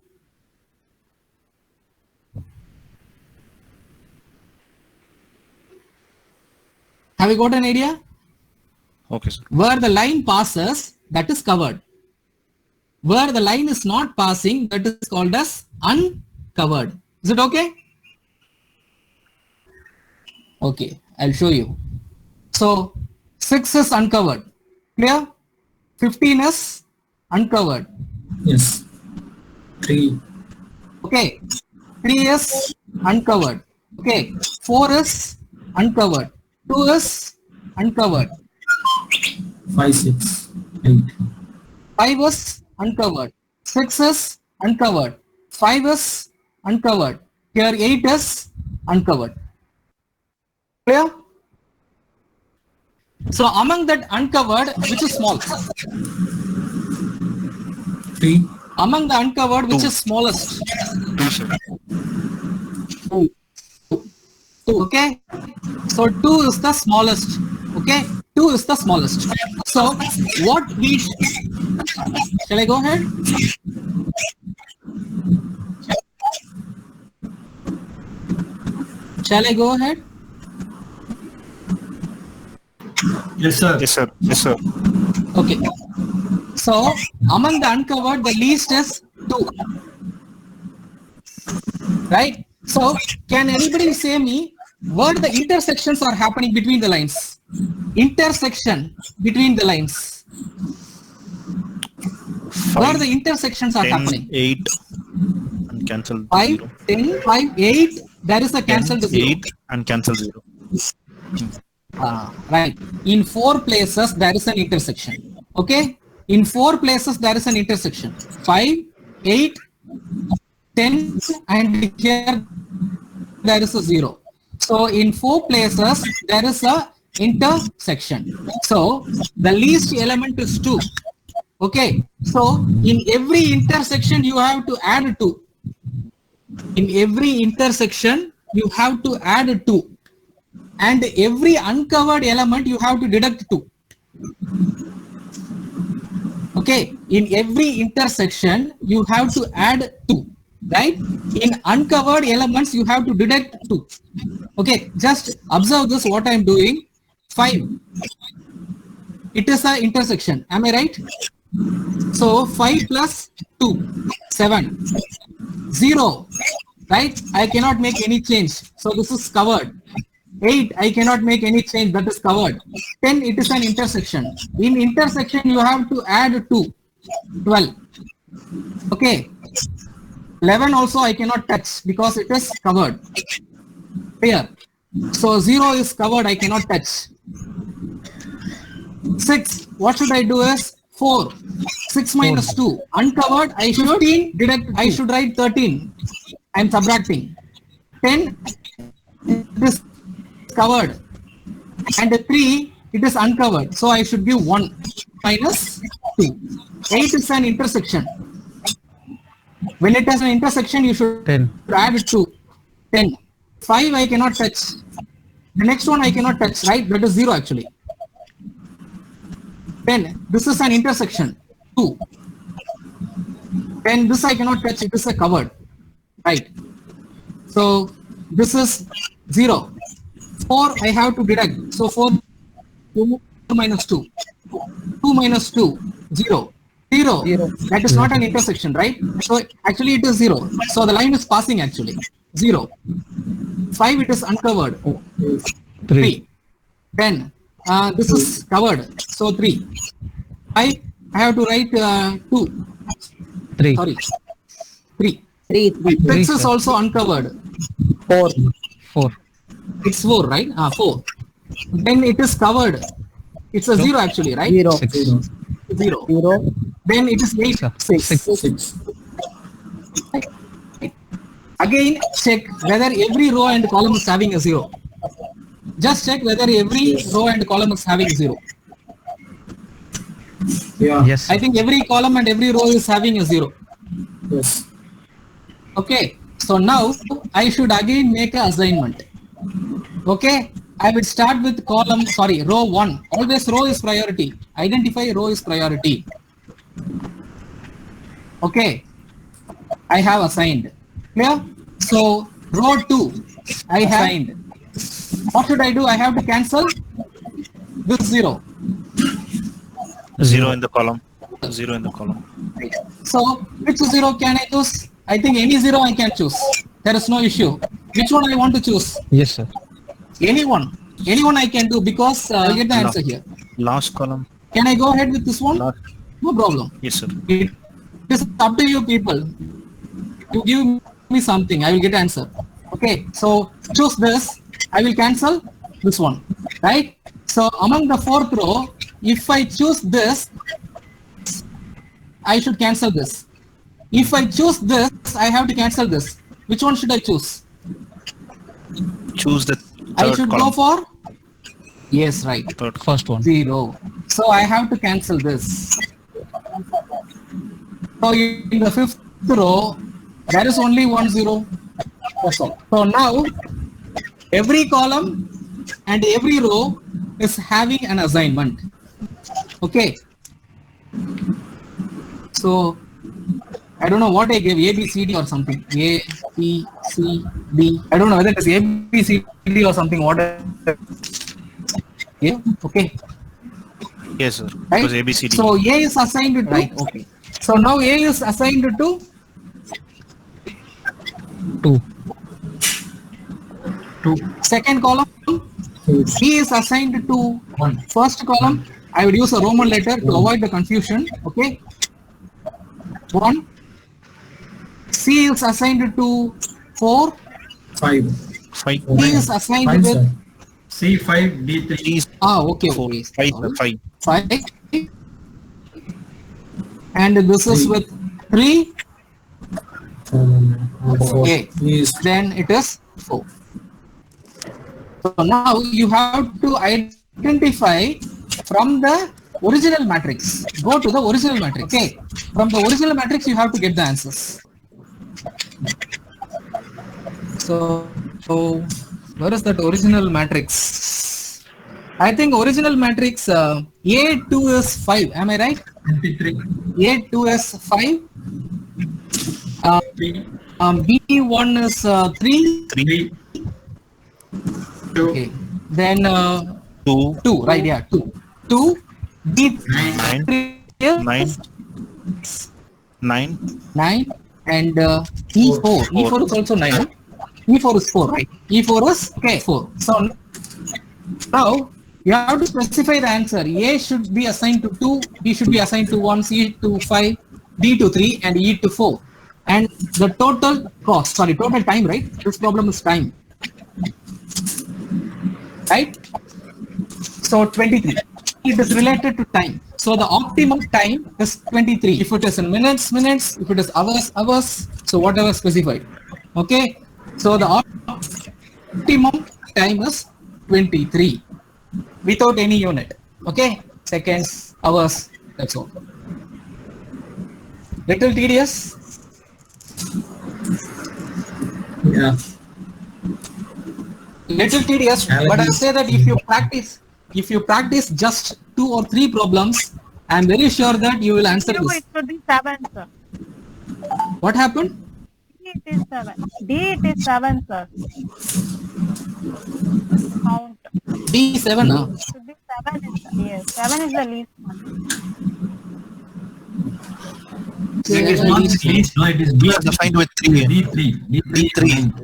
Have you got an idea? Okay, sir. Where the line passes, that is covered. Where the line is not passing, that is called as uncovered. Is it okay? Okay, I'll show you. So 6 is uncovered. Clear? 15 is uncovered. Yes. 3. Okay. 3 is uncovered. Okay. 4 is uncovered. 2 is uncovered. 5, 6, 8. 5 is uncovered. 6 is uncovered. 5 is uncovered. Here 8 is uncovered. Clear? So among that uncovered, which is small? 3. Among the uncovered, which is smallest? 2, sir. 2. Okay. So 2 is the smallest. Okay. 2 is the smallest. So what we shall I go ahead? Shall I go ahead? Yes, sir. Yes, sir. Yes, sir. Okay. So among the uncovered, the least is 2. Right? So can anybody say me where the intersections are happening between the lines? Intersection between the lines. Where the intersections are 10, happening? 8, and cancel 5, 0. 10, 5, 8. There is a 10, cancel to 0. 8, and cancel 0. Right. In 4 places, there is an intersection. Okay. In 4 places, there is an intersection. 5, 8, 10, and here there is a 0. So in 4 places, there is a intersection. So the least element is 2. Okay. So in every intersection, you have to add 2. In every intersection, you have to add 2. And every uncovered element, you have to deduct 2. Okay. In every intersection, you have to add 2. Right? In uncovered elements, you have to deduct 2. Okay. Just observe this, what I am doing. 5. It is an intersection. Am I right? So 5 plus 2, 7. 0. Right? I cannot make any change. So this is covered. 8, I cannot make any change. That is covered. 10, it is an intersection. In intersection, you have to add 2. 12. Okay. 11 also I cannot touch because it is covered. Here. So 0 is covered. I cannot touch. 6. What should I do is 4. 6 minus 2. Uncovered. I should deduct. I should write 13. I am subtracting. 10. It is covered. And 3. It is uncovered. So I should give 1 minus 2. 8 is an intersection. When it has an intersection, you should 10. add 2. 10. 5 I cannot touch. The next one I cannot touch, right? That is 0 actually. 10. This is an intersection. 2. 10. This I cannot touch. It is a covered. Right. So this is 0. 4 I have to deduct. So 4 minus 2. 2 minus 2. 0. 0. That is not an intersection, right? So actually it is 0. So the line is passing actually. 0. 5 it is uncovered. 3. 10. This is covered. So 3. 5 I have to write 2. 3. Sorry. 3. 3. 6 is also uncovered. 4. 4. It's 4, right? 4. Then it is covered. It's a 0 actually, right? 0. 0. 0. 0. Then it is 8. 6. 6. Again, check whether every row and column is having a 0. Just check whether every row and column is having 0. Yeah. Yes. I think every column and every row is having a 0. Yes. Okay. So now I should again make an assignment. Okay. I will start with row 1. Always row is priority. Identify row is priority. Okay. I have assigned. Clear? So row 2, I have assigned. What should I do? I have to cancel this 0. 0 in the column. 0 in the column. Right. So which 0 can I choose? I think any 0 I can choose. There is no issue. Which one I want to choose? Yes, sir. Anyone I can do because I'll get the answer here. Last column. Can I go ahead with this one? Last. No problem. Yes, sir. It is up to you people. You give me something, I will get answer. Okay, so choose this. I will cancel this one, right? So among the fourth row, if I choose this, I should cancel this. If I choose this, I have to cancel this. Which one should I choose? Choose the I third should column. go for, yes, right, Third. First one. 0. So I have to cancel this. So in the fifth row, there is only 1 0. That's all. So now every column and every row is having an assignment. Okay. So I don't know what I gave, A, B, C, D or something. A, B, C, D. I don't know whether it is A, B, C, D or something. What? Yeah. Okay. Yes, sir. Right? It was ABCD. So A is assigned to right. Okay. So now A is assigned to 2. second column. B is assigned to 1. First column. I would use a Roman letter to avoid the confusion. Okay. 1. C is assigned to 4. 5. 5. D is assigned 5, with sir. C5, D3. okay. 4. Okay. 5. 5. And this is with 3. 4. Okay. Yes. Then it is 4. So now you have to identify from the original matrix. Go to the original matrix. Okay. From the original matrix, you have to get the answers. So where is that original matrix? I think original matrix A2 is 5. Am I right? 23. A2 is 5. B1 is 3. 3. 2. Okay. Then 2. 2, right? Yeah, 2. 2. B3 9. is 9. 9. And E4. E4 is also 9. Huh? E4 is 4, right? E4 is okay, 4. So now you have to specify the answer. A should be assigned to 2, B should be assigned to 1, C to 5, D to 3, and E to 4. And the total cost, sorry, total time, right? This problem is time. Right? So 23. It is related to time. So the optimum time is 23. If it is in minutes, minutes. If it is hours, hours. So whatever specified. Okay. So the optimum time is 23 without any unit. Okay. Seconds, hours. That's all. Little tedious. Yeah. Little tedious, but I say that if you practice just 2 or 3 problems, I'm very sure that you will answer No, this. it should be 7, sir. What happened? D it is 7. D it is 7, sir. Count. D7, huh? It should be 7. Yes, 7 is the least one. It is not least, no, it is It was assigned with 3. D3.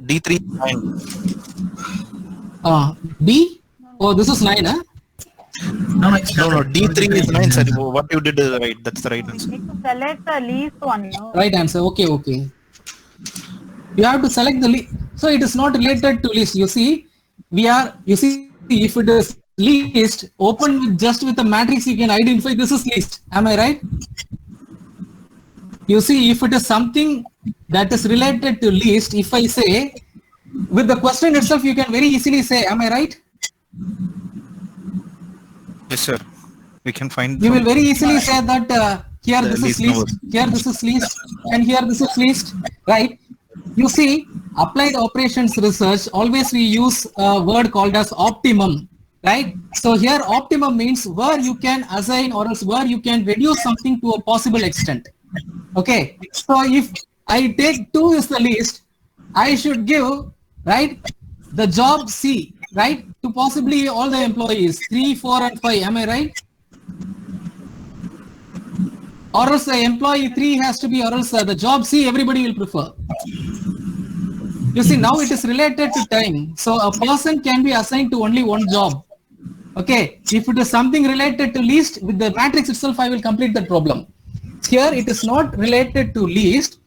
D3 9. B? Oh, this is 9, huh? No, it's No, not. D3 is 9, sir. What you did is right. That's the right We answer. need to select the least one, you know. Right answer. Okay, okay. You have to select the least. So it is not related to list. You see, if it is least, open with just with the matrix, you can identify this is least. Am I right? You see, if it is something that is related to least, if I say, with the question itself, you can very easily say, am I right? Yes, sir. We can find. You will from- very easily say that here The this is least least, number. here this is least, and here this is least, right? You see, applied operations research, always we use a word called as optimum, right? So here optimum means where you can assign or else where you can reduce something to a possible extent. Okay, so if I take 2 is the least, I should give, right, the job C, right, to possibly all the employees, 3, 4 and 5, am I right? Or else the employee 3 has to be, or else the job C everybody will prefer. You see, now it is related to time. So a person can be assigned to only one job. Okay, if it is something related to least, with the matrix itself, I will complete that problem. Here, it is not related to least.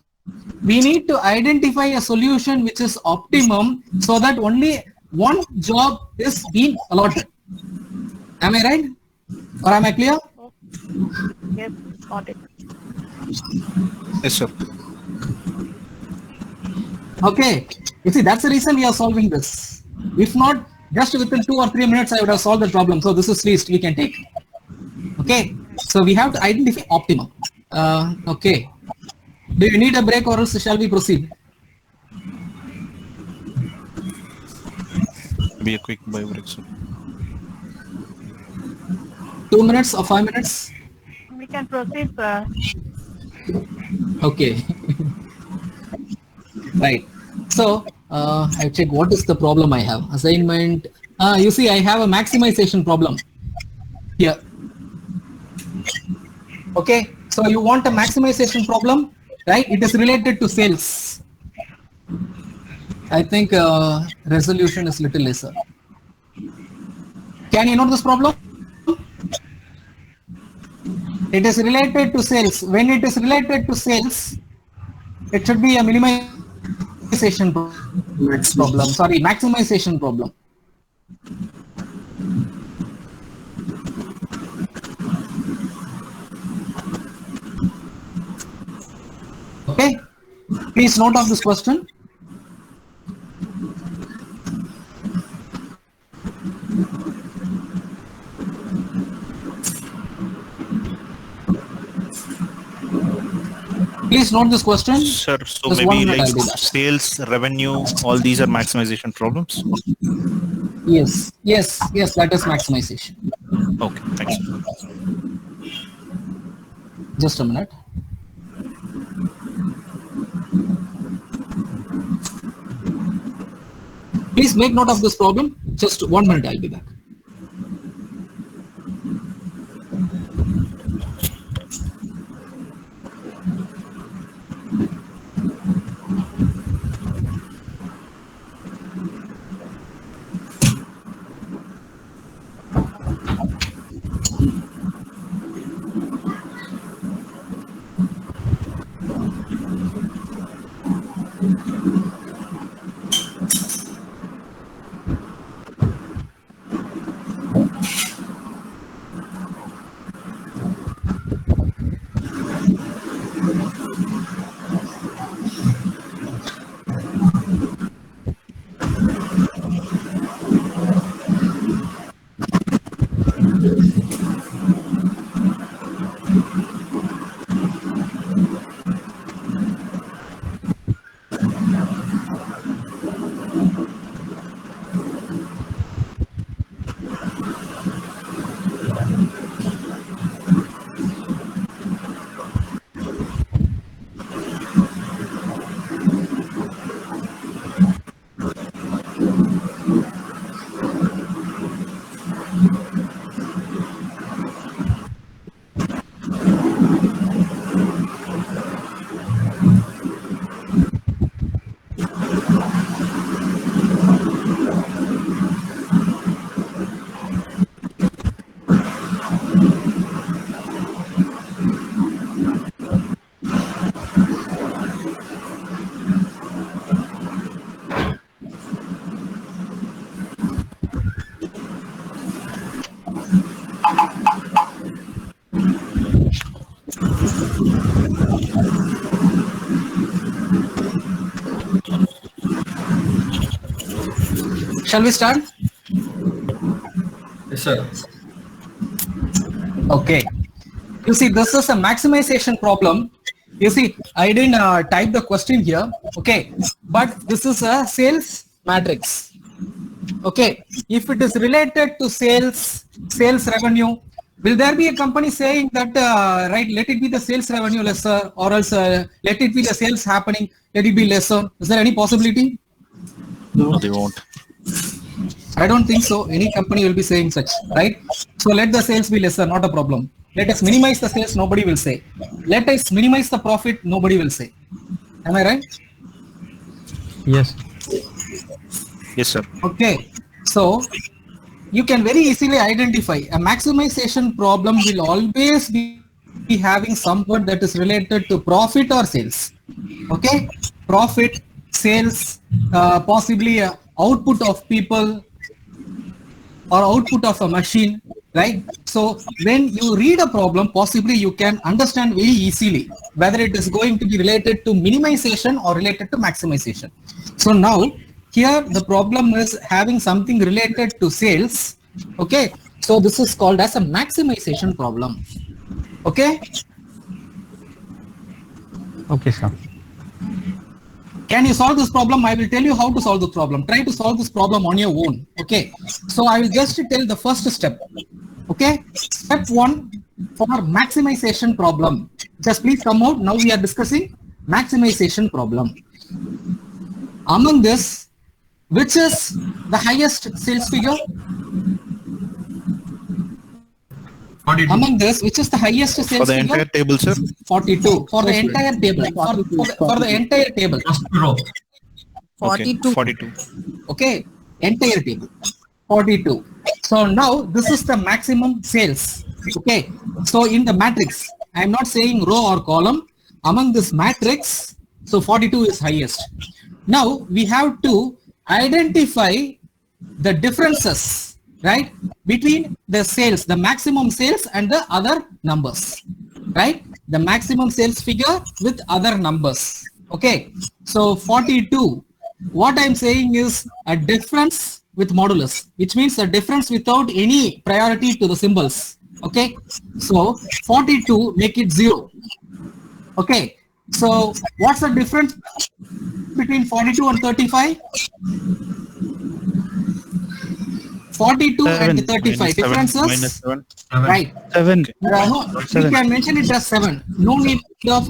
We need to identify a solution which is optimum so that only one job is being allotted. Am I right? Or am I clear? Yes, got it. Yes, sir. Okay. You see, that's the reason we are solving this. If not, just within 2 or 3 minutes, I would have solved the problem. So this is least we can take. Okay. So we have to identify optimum. Okay. Do you need a break or else shall we proceed? Be a quick bio break, sir. 2 minutes or 5 minutes? We can proceed, sir. Okay. Right. So I check what is the problem I have. Assignment. You see, I have a maximization problem here. Okay. So you want a maximization problem, right? It is related to sales. I think resolution is little lesser. Can you note this problem? It is related to sales. When it is related to sales, it should be a minimization problem. Sorry, maximization problem. Okay. Please note of this question. Please note this question. Sir, so Just maybe 1 minute, like I'll do that. sales, revenue, all these are maximization problems. Yes, yes, yes, that is maximization. Okay, thanks. Just a minute. Please make note of this problem. Just 1 minute, I'll be back. Shall we start? Yes, sir. Okay. You see, this is a maximization problem. You see, I didn't type the question here. Okay. But this is a sales matrix. Okay. If it is related to sales revenue, will there be a company saying that, right, let it be the sales revenue lesser, or else let it be the sales happening, let it be lesser? Is there any possibility? No, they won't. I don't think so. Any company will be saying such, right? So let the sales be lesser, not a problem. Let us minimize the sales, nobody will say. Let us minimize the profit, nobody will say. Am I right? Yes. Yes, sir. Okay, so you can very easily identify a maximization problem will always be having some word that is related to profit or sales. Okay, profit, sales, possibly output of people or output of a machine, right? So when you read a problem, possibly you can understand very easily whether it is going to be related to minimization or related to maximization. So now here the problem is having something related to sales. Okay, so this is called as a maximization problem. Okay, Okay, sir. can you solve this problem? I will tell you how to solve the problem. Try to solve this problem on your own. Okay, so I will just tell the first step. Okay, step 1 for maximization problem. Just please come out. Now we are discussing maximization problem. Among this, which is the highest sales figure? 42. Among this, which is the highest sales For the figure? entire table, sir. 42. For the entire table. For the entire table. First row. Okay. 42. 42. Okay, entire table. 42. So now this is the maximum sales. Okay, so in the matrix, I am not saying row or column. Among this matrix, so 42 is highest. Now we have to identify the differences, right, between the sales, the maximum sales and the other numbers, right? The maximum sales figure with other numbers. Okay, so 42, what I'm saying is a difference with modulus, which means a difference without any priority to the symbols. Okay, so 42, make it 0. Okay, so what's the difference between 42 and 35? 42 and 35, differences, minus 7. right? 7. No, you can mention it as 7. No need of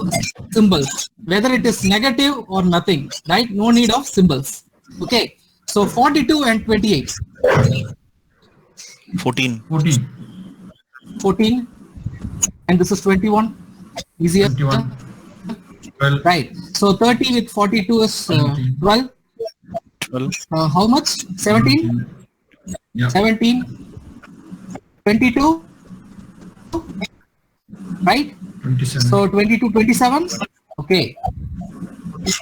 symbols, whether it is negative or nothing, right? No need of symbols. Okay, so 42 and 28. 14. 14. 14, and this is 21. Easier. 21. 12. Right. So 30 with 42 is 12. 12. How much? 17? Yeah. 17. 22. Right? 27. So 22, 27. Okay.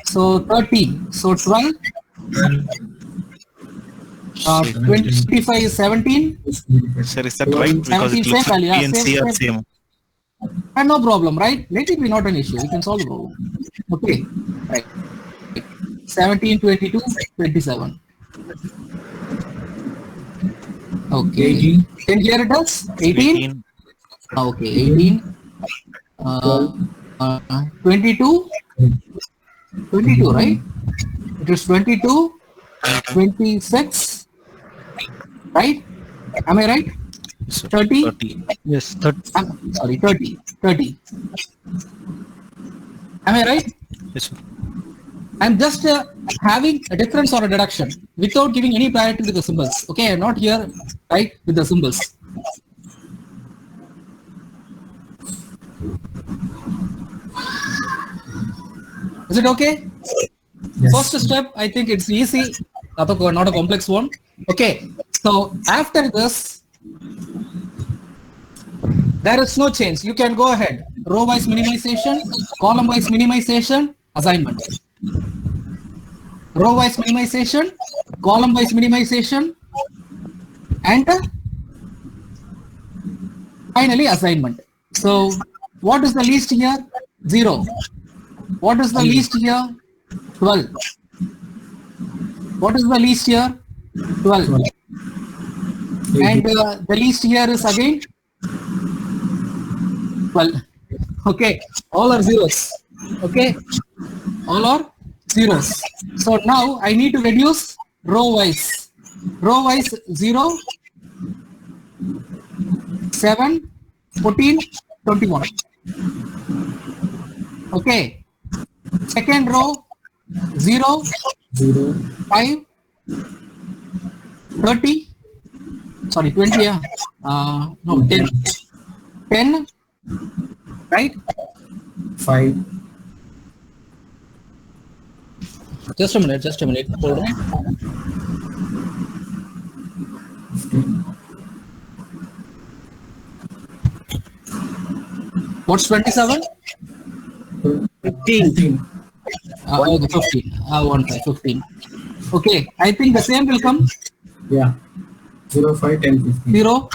So 13. So 12. 12. 25 is 17. Sir, is that right? Because it 17 looks same like value, B and yeah, C are same. same. And no problem, right? Let it be not an issue. We can solve the problem. Okay. Right. 17, 22, 27. Okay. 18. Then here it is 18. Okay, 18. 22. 22, right? It is 22, 26, right? Am I right? Yes, sir. 30? 30. Yes, 30. Sorry, 30. 30. Am I right? Yes, sir. I'm just having a difference or a deduction without giving any priority to the symbols. Okay, I'm not here, right, with the symbols. Is it okay? Yes. First step, I think it's easy, not a complex one. Okay, so after this, there is no change. You can go ahead. Row-wise minimization, column-wise minimization, assignment. Row-wise minimization, column-wise minimization, and finally assignment. So what is the least here? 0. What is the least here? 12. What is the least here? 12. And the least here is again 12. Okay, all are zeros. Okay, all are zeros. So now I need to reduce row-wise. Row-wise 0, 7, 14, 21. Okay. Second row 0, 0, 5, 30. Sorry, 20. Yeah. No, 10. 10. Right? 5, Just a minute. Hold on. What's 27? 15. Okay, 15. 15. Okay, I think the same will come. Yeah. 0, 5, 10, 15. 0.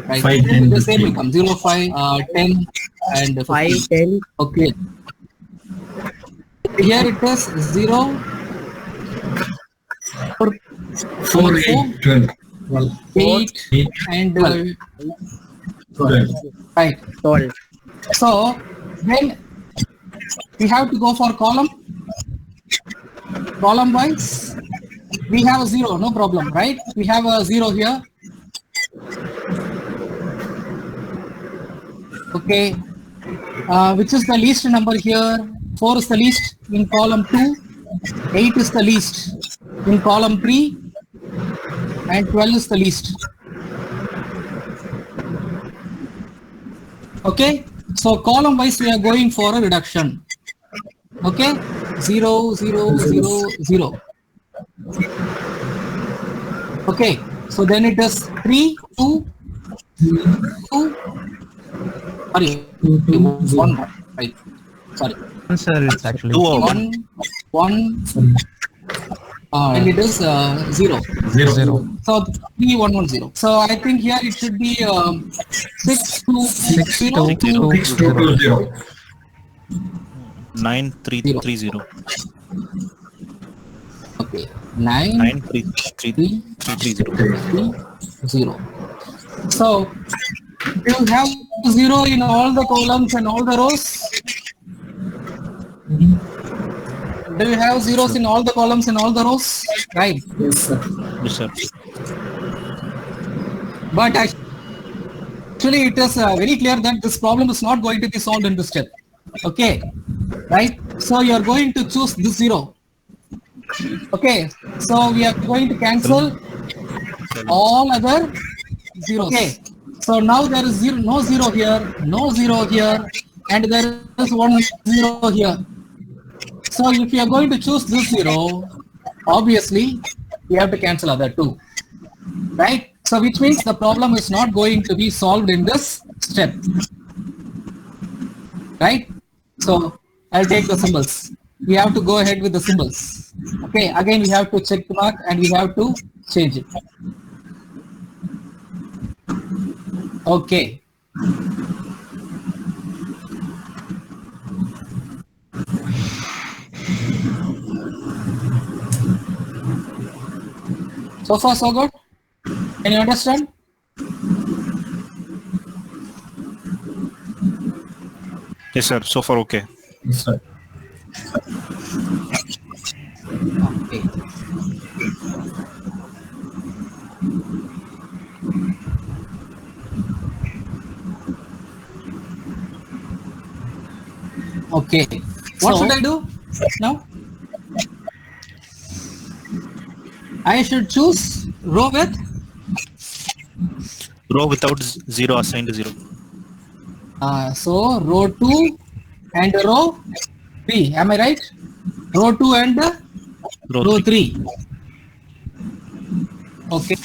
Right. 5, 10, The same 15. will come. 0, 5, 10, and 15. 5, 10. Okay. Here it is 0, 4, 4, 8, 12. 8, 8, and 12. right. 12. So then we have to go for column wise. We have a 0, no problem, right? We have a 0 here. Okay, which is the least number here? 4 is the least in column 2, 8 is the least in column 3, and 12 is the least. Okay, so column wise we are going for a reduction. Okay, 0, 0, 0, 0. Okay, so then it is 3, 2, 2. Sorry, 1, right? Sorry. Answer is actually 2 or 1, 1, and it is 0. 0. So 3, 1, 1, 0. So I think here it should be 6, 2, 0. 6, 2, 2, 0. 9, 3, 3, 0. Okay, 9, 9, 3, 3, 3, 3, 0. 3, 0. So do you have 0 in all the columns and all the rows? Do you have zeros in all the columns and all the rows? Right. Yes, sir. Yes, sir. But actually it is very clear that this problem is not going to be solved in this step. Okay. Right. So you are going to choose this 0. Okay. So we are going to cancel all other zeros. Okay. So now there is no 0 here, no 0 here, and there is 1 0 here. So if you are going to choose this 0, obviously you have to cancel other 2, right? So which means the problem is not going to be solved in this step, right? So I'll take the symbols. We have to go ahead with the symbols. Okay, again we have to check the mark and we have to change it. Okay. So far so good? Can you understand? Yes, sir. So far, okay. Yes, sir. Okay. Okay. What should I do now? I should choose row with Row without 0 assigned 0. so row 2 and row 3. Am I right? Row 2 and row 3. Okay.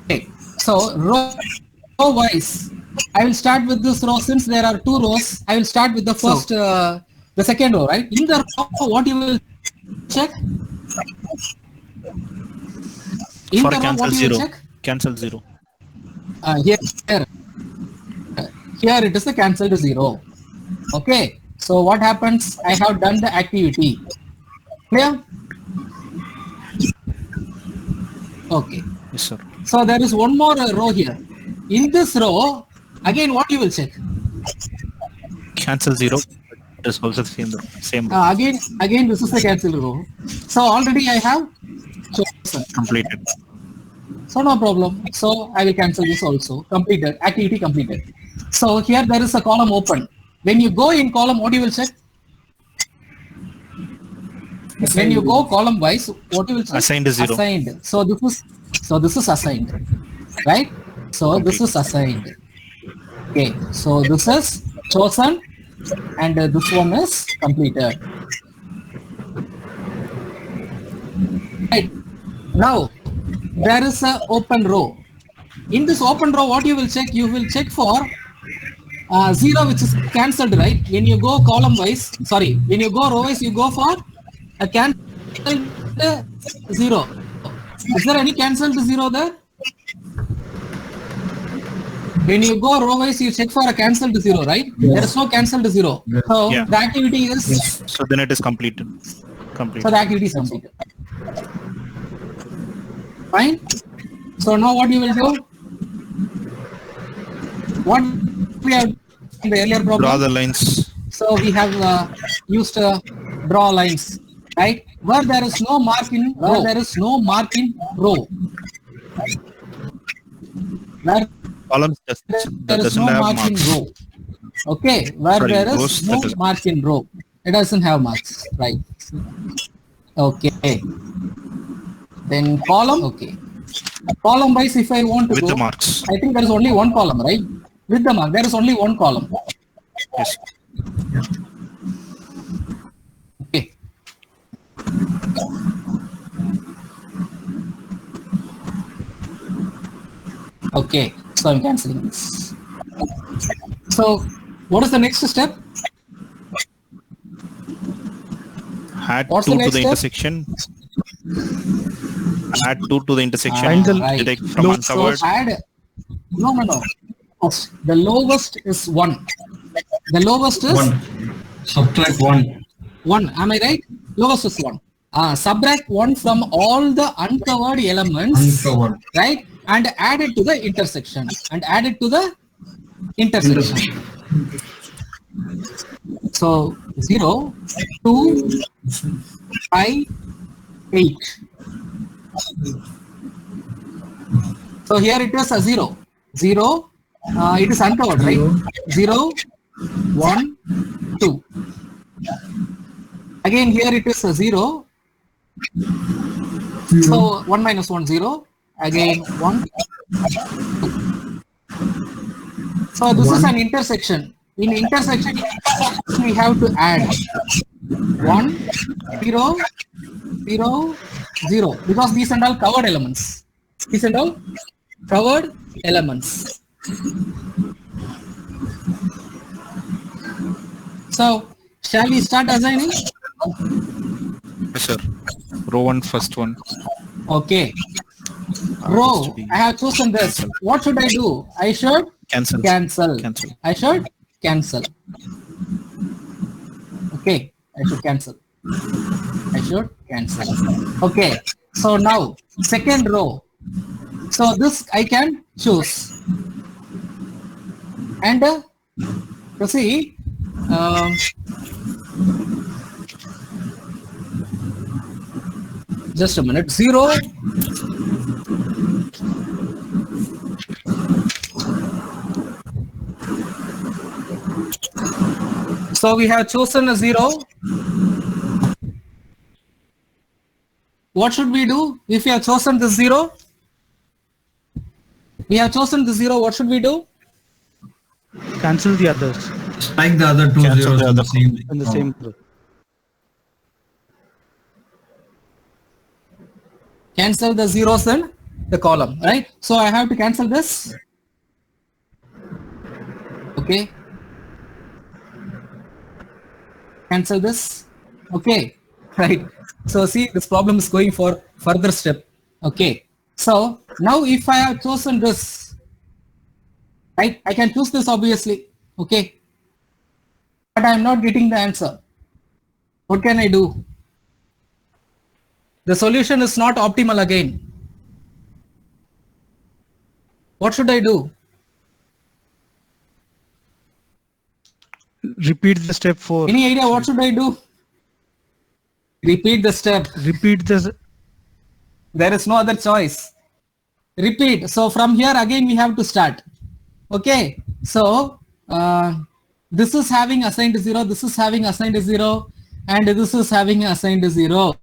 Okay. So row wise, I will start with this row. Since there are 2 rows, I will start with the first, the second row, right? In the row, what you will check? In For the row, cancel what you will 0. check? Cancel 0. Here it is the cancelled 0. Okay. So what happens? I have done the activity. Clear? Okay. Yes, sir. So there is one more row here. In this row, again, what you will check? Cancel 0. It is also the same row. Again, this is the cancel row. So already I have chosen. Completed. So no problem. So I will cancel this also. Completed. Activity completed. So here there is a column open. When you go in column, what you will check? When you go column wise, what you will check? Assigned 0. Assigned. So this is assigned, right? So this is assigned. Okay. So this is chosen, and this one is completed. Right. Now, there is a open row. In this open row, what you will check? You will check for 0, which is cancelled, right? When you go column wise, sorry, when you go row wise, you go for a cancelled 0. Is there any cancelled 0 there? When you go row wise, you check for a cancelled 0, right? There is no cancelled 0. So Yeah. the activity is, So then it is completed. so the activity is completed. Fine. So now what you will do? What we have in the earlier problem? Draw the lines. So we have used draw lines, right? Where there is no mark in row, there is no mark in row. Where Columns there that is no doesn't have mark in marks. row. Okay, where Sorry, there rows is that no doesn't- mark in row, it doesn't have marks, right? Okay. Then column, okay. Column wise, if I want to With go, the marks. I think there is only one column, right? With the mark, there is only one column. Yes. Okay. Okay, so I'm cancelling this. So, what is the next step? Add What's 2 the to next the step? intersection. Add 2 to the intersection. Find the right. Detect from uncovered. So add, no. The lowest is 1. The lowest is 1. Subtract 1. 1. Am I right? Lowest is 1. Subtract 1 from all the uncovered elements, Uncovered. right? And add it to the intersection. And add it to the intersection. So 0, 2, 5, 8. So here it is a 0. 0, it is uncovered, right? 0, 1, 2. Again here it is a 0. So 1 minus 1, 0. Again 1, 2. So this is an intersection. In intersection, we have to add 1, 0, 0, 0, because these are all covered elements. These are all covered elements. So, shall we start assigning? Yes, sir. Row 1, first one. Okay. Has Row, to be I have chosen this. cancel. What should I do? I should Cancel. cancel. Cancel. I should cancel. Okay, I should cancel. I should cancel. Okay, so now second row. So this I can choose. And you see, just a minute. 0. So we have chosen a 0. What should we do if we have chosen the 0? We have chosen the 0. What should we do? Cancel the others Strike the other 2 Cancel zeros the in the other same. in the same group. Cancel the zeros in the column, right? So I have to cancel this. Okay. Cancel this. Okay. Right. So see, this problem is going for further step. Okay. So now if I have chosen this, right, I can choose this obviously. Okay. But I am not getting the answer. What can I do? The solution is not optimal again. What should I do? Repeat the step 4. Any idea what should I do? Repeat the step. Repeat this. There is no other choice. Repeat. So from here again we have to start. Okay. So this is having assigned 0, this is having assigned 0, and this is having assigned 0.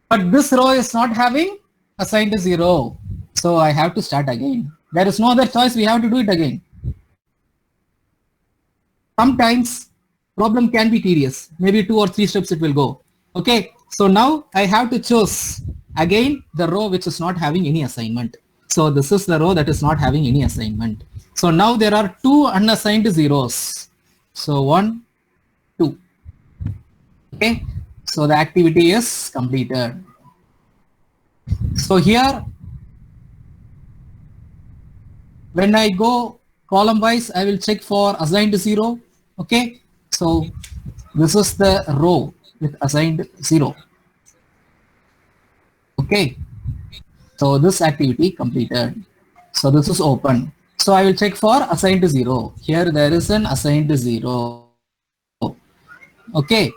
But this row is not having assigned 0. So I have to start again. There is no other choice. We have to do it again. Sometimes problem can be tedious. Maybe 2 or 3 steps it will go. Okay. So now I have to choose again the row which is not having any assignment. So this is the row that is not having any assignment. So now there are two unassigned zeros. So 1, 2. Okay. So the activity is completed. So here, when I go column wise, I will check for assigned 0. Okay. So this is the row with assigned 0. Okay. So this activity completed. So this is open. So I will check for assigned 0. Here there is an assigned 0. Okay.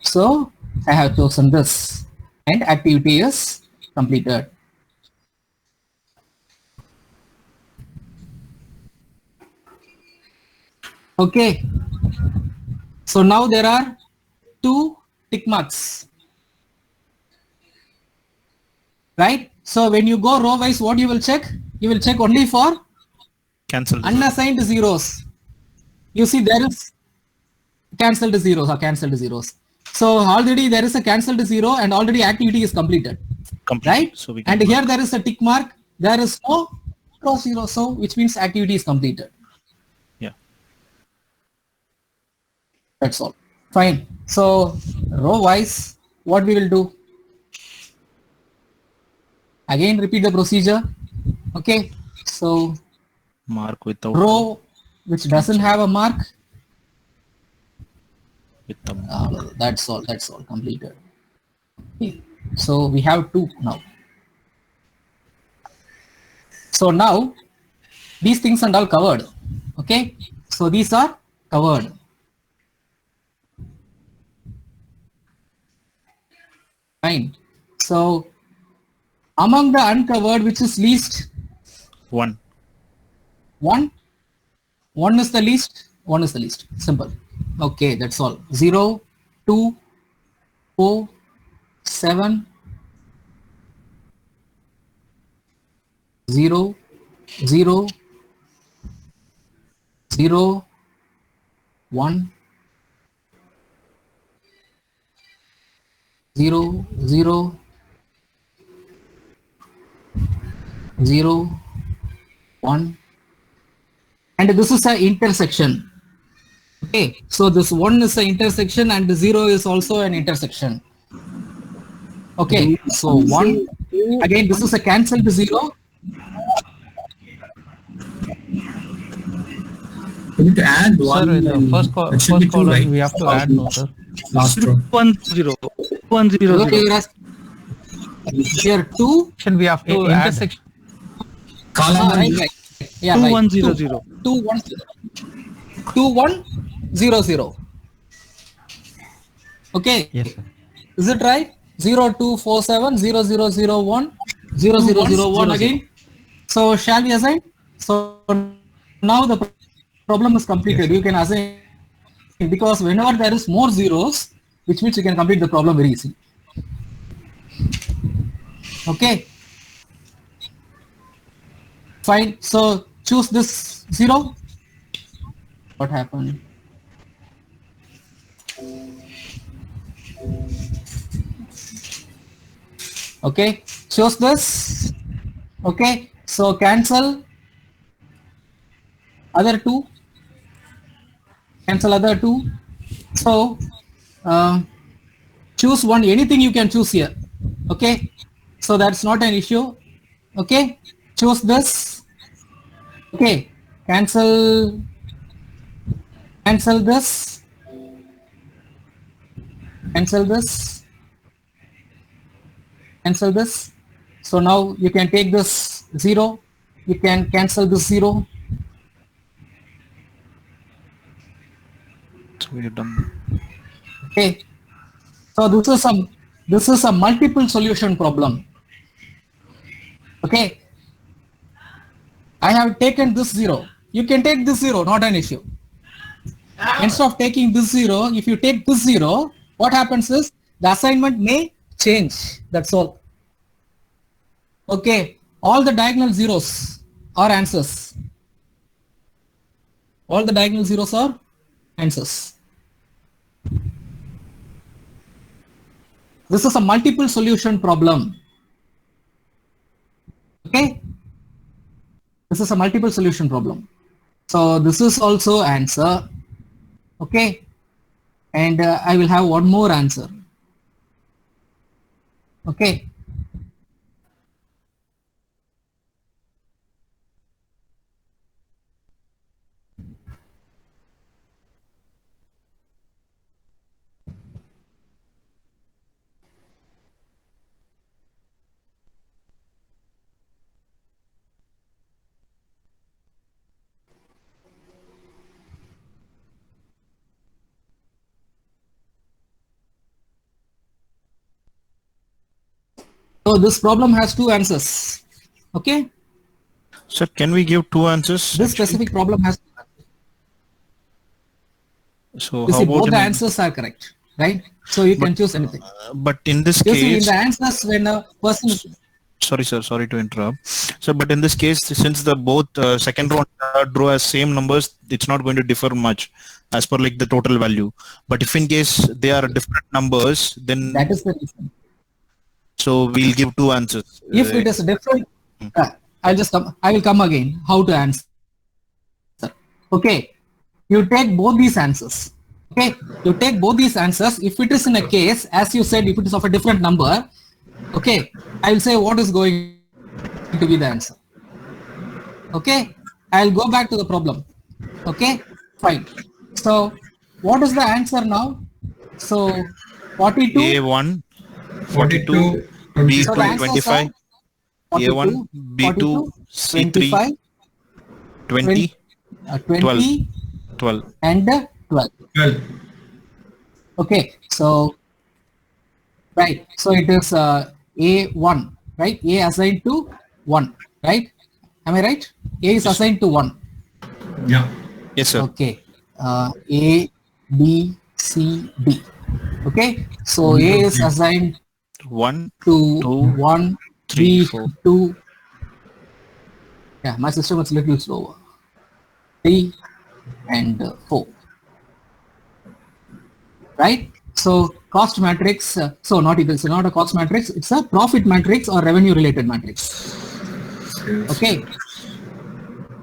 So I have chosen this and activity is completed. Okay. So now there are 2 tick marks. Right? So when you go row wise, what you will check? You will check only for Cancel. unassigned zeros. You see there is cancelled zeros or cancelled zeros. So already there is a cancelled 0 and already activity is completed. Complete. Right? So we can And here there is a tick mark. There is no cross 0, so which means activity is completed. Yeah. That's all. Fine. So row wise, what we will do? Again, repeat the procedure. Okay. So Mark without row which doesn't have a mark. with the That's all completed. Okay. So we have 2 now. So now these things are all covered. Okay. So these are covered. Fine. So among the uncovered, which is least? 1. 1 is the least. 1 is the least. Simple. Okay, that's all. 0, 2, 4, 7, 0, 0, 0, 1, 0, 0, 0, 1, and this is an intersection. Okay, so this 1 is an intersection and 0 is also an intersection. Okay, so 1, again this is a cancelled 0. We need to add Sir, one. in the and first it should be two, column right? we have to add, no, sir. Last row. 1-0. 1-0-0. Here 2 We have to add. intersection. Column Right, one. right. Yeah, right. 2-1-0-0. 2, 1, 2, 1, 0, 0. Okay. Yes, sir. Is it right? 0, 2, 4, 7, 0, 0, 0, 1, 0, 0, 0, 1 again. So shall we assign? So now the problem is completed. You can assign because whenever there is more zeros, which means you can complete the problem very easy. Okay. Fine. So choose this 0. What happened? Okay, choose this. Okay, so cancel other 2. Cancel other 2. So choose one, anything you can choose here. Okay, so that's not an issue. Okay, choose this. Okay, cancel this. Cancel this. Cancel this. So now you can take this 0. You can cancel this 0. So we're done. Okay. So this is a multiple solution problem. Okay. I have taken this 0. You can take this 0, not an issue. Instead of taking this 0, if you take this 0, what happens is the assignment may change. That's all. Okay. All the diagonal zeros are answers. All the diagonal zeros are answers. This is a multiple solution problem. Okay. This is a multiple solution problem. So this is also answer. Okay. And I will have one more answer. Okay. So this problem has two answers. Okay. Sir, can we give two answers? This specific problem has two answers. So You how see, about both the answers are correct, right? So you can choose anything. but in this You see, in case, the answers, when a person is sorry sir, sorry to interrupt. So but in this case, since the both second row and third row has same numbers, it's not going to differ much as per like the total value. But if in case they are different numbers, then that is the reason. so we'll give two answers. If it is different, I will come again. How to answer? Okay, you take both these answers. Okay, you take both these answers. If it is in a case, as you said, if it is of a different number, okay, I will say what is going to be the answer. Okay, I'll go back to the problem. Okay, fine. So, what is the answer now? So, 42. A1, 42, B2, So the answers 25, are A1, B2, 42, C3, 25, 20, 20, 12. and 12. Well, Okay, so right, so it is A1, right? A assigned to 1, right? Am I right? A is assigned to 1. yeah. Yes, sir. Okay, A, B, C, D. Okay, so A is assigned 1, to 2, 1, 3, 3, 4. 2. Yeah, my system is a little slower. 3 and 4. Right? So cost matrix, so not equal, so not a cost matrix, it's a profit matrix or revenue related matrix. Okay.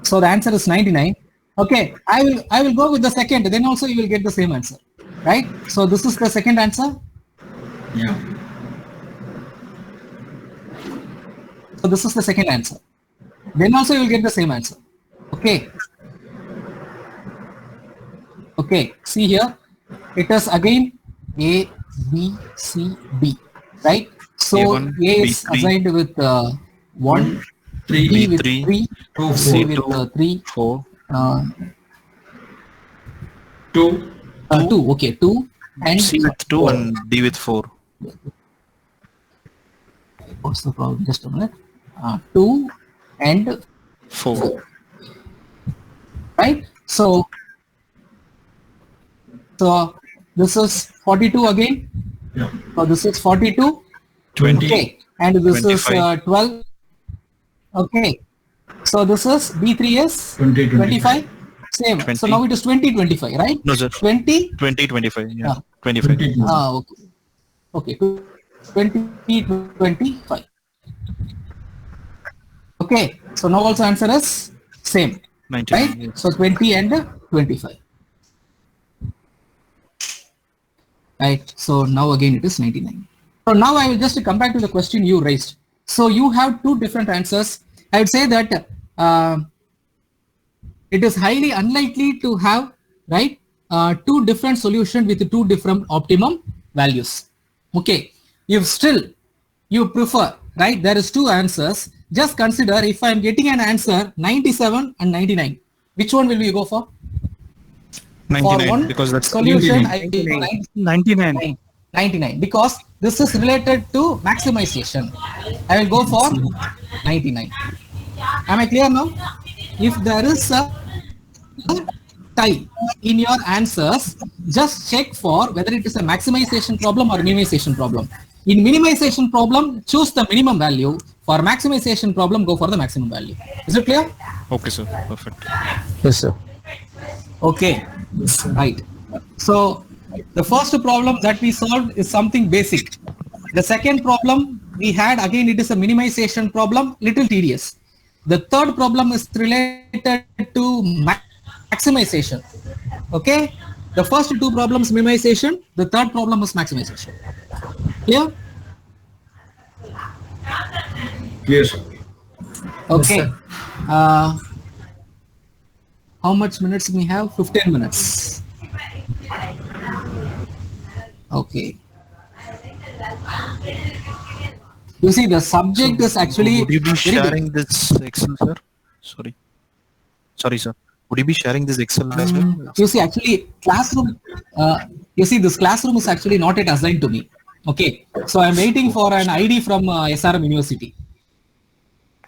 So the answer is 99. Okay, I will go with the second, then also you will get the same answer. Right? So this is the second answer. Yeah. So this is the second answer. Then also you will get the same answer. Okay. Okay, see here. It is again A, B, C, D, right? So A1, A is B3, assigned with 1, 3, B with B3, 3, two, C four, with 3, 4, 2, 2, okay, 2, and C with 2 and D with 4. what's the problem? Just a minute. 2 and 4. right? So this is 42 again. yeah. So this is 42. 20, Okay, and this 25. is 12. Okay, so this is B3 is 20, 25. Same. 20. So now it is 20, 25, right? No, sir. 20. 20, 25. Yeah. Ah. 25. 22. Okay. Okay. 20, 25. Okay. So now also answer is same, 99. right? Yes. So 20 and 25. Right. So now again it is 99. So now I will just come back to the question you raised. So you have two different answers. I would say that it is highly unlikely to have, right, two different solutions with two different optimum values. Okay. If still you prefer, right, there is two answers. Just consider if I am getting an answer 97 and 99. Which one will we go for? 99 For one because that's solution, 99. I take 99. 99 because this is related to maximization. I will go for 99. Am I clear now? If there is a tie in your answers, just check for whether it is a maximization problem or minimization problem. In minimization problem, choose the minimum value. For maximization problem, go for the maximum value. Is it clear? okay, sir. Perfect. Yes, sir. Okay, right. So the first problem that we solved is something basic. The second problem we had, again, it is a minimization problem, little tedious. The third problem is related to maximization. Okay. The first two problems minimization, the third problem is maximization. Clear? Clear, sir. Okay. How much minutes we have? 15 minutes. Okay. You see, the subject is actually. Would you be very big. sharing this Excel, sir? Sorry, sir. Would you be sharing this Excel as well? You see, actually, classroom. This classroom is actually not yet assigned to me. Okay. So I'm waiting for an ID from SRM University.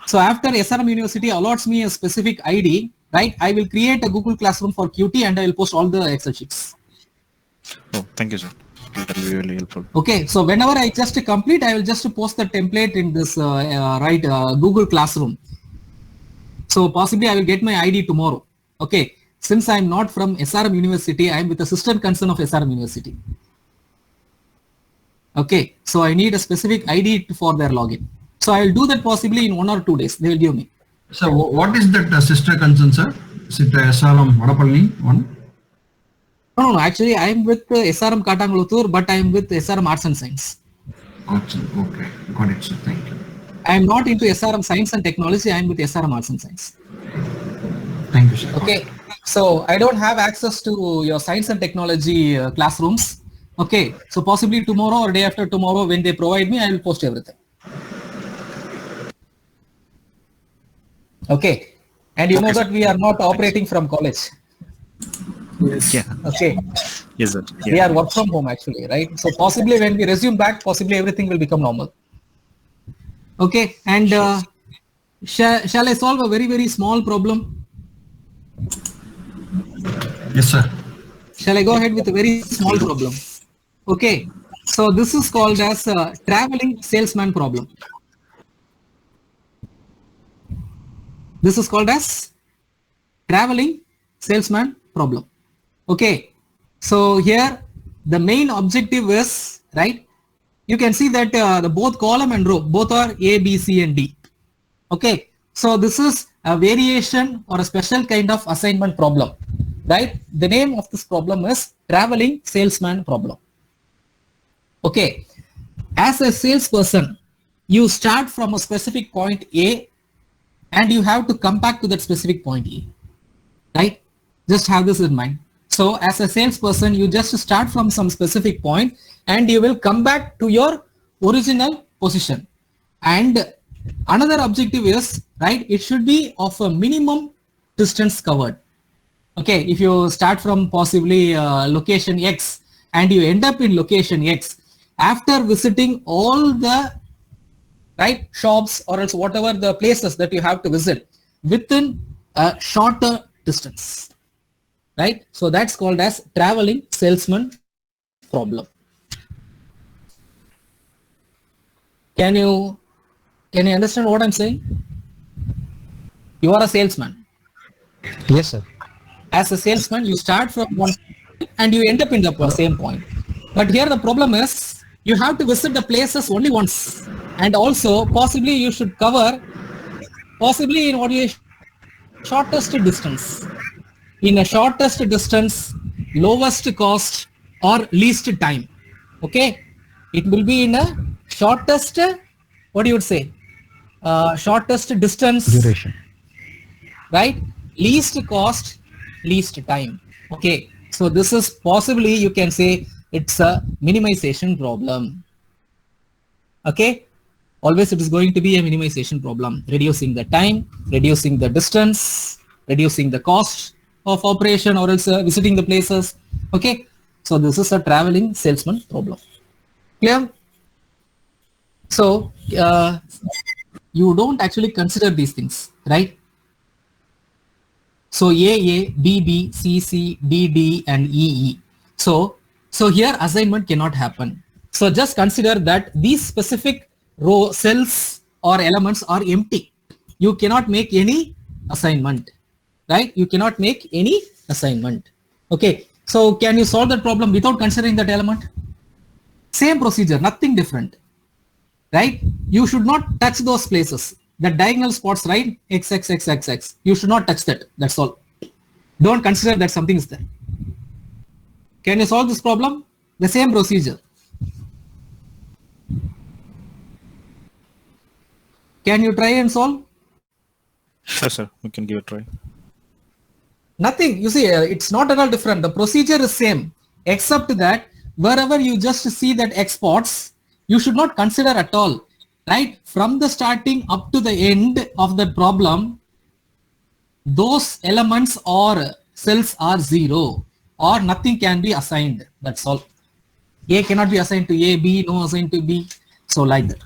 So after SRM University allots me a specific ID, right? I will create a Google Classroom for QT and I will post all the Excel sheets. Oh, thank you, sir. That will be really helpful. Okay, so whenever I just complete, I will just post the template in this Google Classroom. So possibly I will get my ID tomorrow. Okay, since I am not from SRM University, I am with the sister concern of SRM University. Okay, so I need a specific ID for their login. So I will do that possibly in 1 or 2 days. They will give me. So what is that sister concern, sir? Is it SRM Vadapalli one? No, actually I am with SRM Katanguluthur, but I am with SRM Arts and Science. Okay, got it, sir. Thank you. I am not into SRM Science and Technology. I am with SRM Arts and Science. Thank you, sir. Okay, so I don't have access to your Science and Technology classrooms. Okay, so possibly tomorrow or day after tomorrow when they provide me, I will post everything. Okay, and you know that we are not operating from college. Yes. Yeah. Okay, Yes, sir. we Yeah. are work from home actually, right? So possibly when we resume back, possibly everything will become normal. Okay, and shall I solve a very, very small problem? Yes, sir. Shall I go ahead with a very small problem? Okay, so this is called as a traveling salesman problem. This is called as traveling salesman problem. Okay, so here the main objective is, right, you can see that the both column and row, both are A, B, C and D. Okay, so this is a variation or a special kind of assignment problem, right? The name of this problem is traveling salesman problem. Okay, as a salesperson, you start from a specific point A and you have to come back to that specific point A, right? Just have this in mind. So as a salesperson, you just start from some specific point and you will come back to your original position. And another objective is, right, it should be of a minimum distance covered. Okay, if you start from possibly location X and you end up in location X, after visiting all the right shops or else whatever the places that you have to visit within a shorter distance, right? So that's called as traveling salesman problem. Can you understand what I'm saying? You are a salesman. Yes, sir. As a salesman, you start from one and you end up in the same point. But here the problem is you have to visit the places only once, and also possibly you should cover possibly in what is shortest distance. In a shortest distance, lowest cost or least time. Okay, it will be in a shortest, what do you would say? Shortest distance. Duration. Right? Least cost, least time. Okay, so this is possibly you can say it's a minimization problem. Okay, always it is going to be a minimization problem, reducing the time, reducing the distance, reducing the cost of operation or else visiting the places. Okay, so this is a traveling salesman problem. Clear? So you don't actually consider these things, right? So A, B, B, C, C, D, D and E, E. So here assignment cannot happen. So just consider that these specific row cells or elements are empty. You cannot make any assignment, right? You cannot make any assignment. Okay, so can you solve that problem without considering that element? Same procedure, nothing different. right? You should not touch those places. The diagonal spots, right? X, X, X, X, X. You should not touch that. That's all. Don't consider that something is there. Can you solve this problem? The same procedure. Can you try and solve? Sure, sir. We can give it a try. Nothing. You see, it's not at all different. The procedure is same, except that wherever you just see that X spots, you should not consider at all, right? From the starting up to the end of the problem, those elements or cells are 0 or nothing can be assigned. That's all. A cannot be assigned to A, B, no assigned to B. So like that.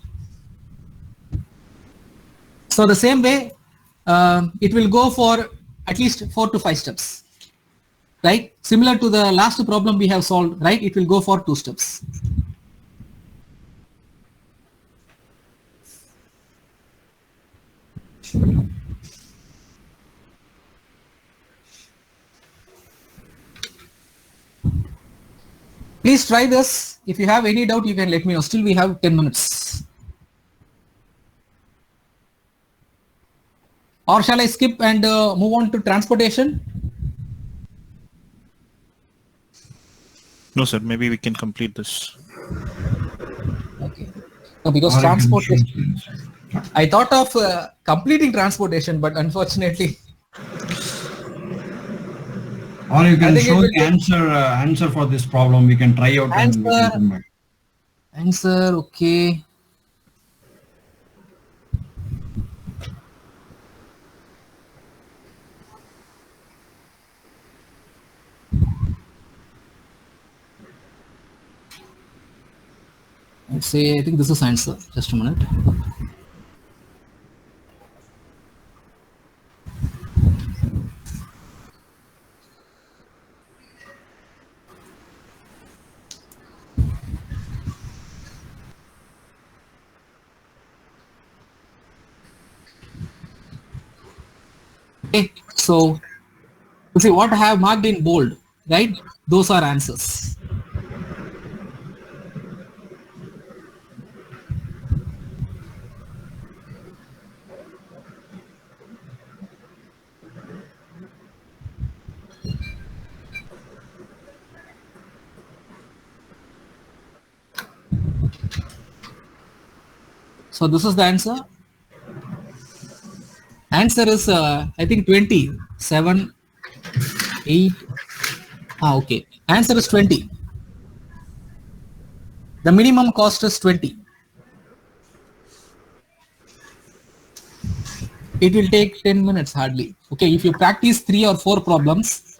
So the same way, it will go for at least 4 to 5 steps, right? Similar to the last problem we have solved, right? It will go for 2 steps. Please try this. If you have any doubt, you can let me know. Still we have 10 minutes. Or shall I skip and move on to transportation? No, sir. Maybe we can complete this. Okay. No, because Or you can transportation, choose- I thought of completing transportation, but unfortunately, Or you I can think it show will the answer for this problem. We can try out and we can Answer. come back. answer, okay. Let's say, I think this is answer. Just a minute. Okay, so you see what I have marked in bold, right? Those are answers. So this is the answer. Answer is I think 20, 7, 8. Okay. Answer is 20. The minimum cost is 20. It will take 10 minutes hardly. Okay, if you practice 3 or 4 problems,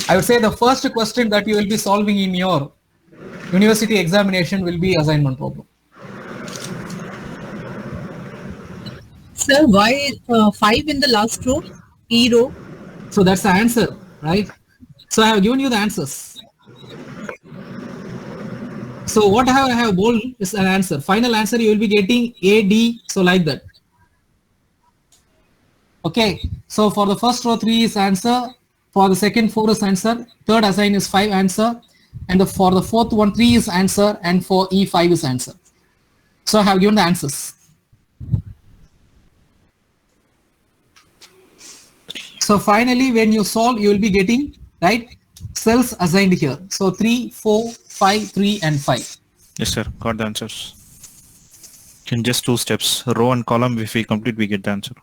I would say the first question that you will be solving in your university examination will be assignment problem. Sir, why 5 in the last row? E row? So that's the answer, right? So I have given you the answers. So what I have bold is an answer. Final answer you will be getting A, D, so like that. Okay, so for the first row 3 is answer, for the second 4 is answer, third assign is 5 answer, and for the fourth one 3 is answer, and for E 5 is answer. So I have given the answers. So finally, when you solve, you will be getting, right, cells assigned here. So 3, 4, 5, 3, and 5. Yes, sir. Got the answers. In just 2 steps, row and column, if we complete, we get the answer.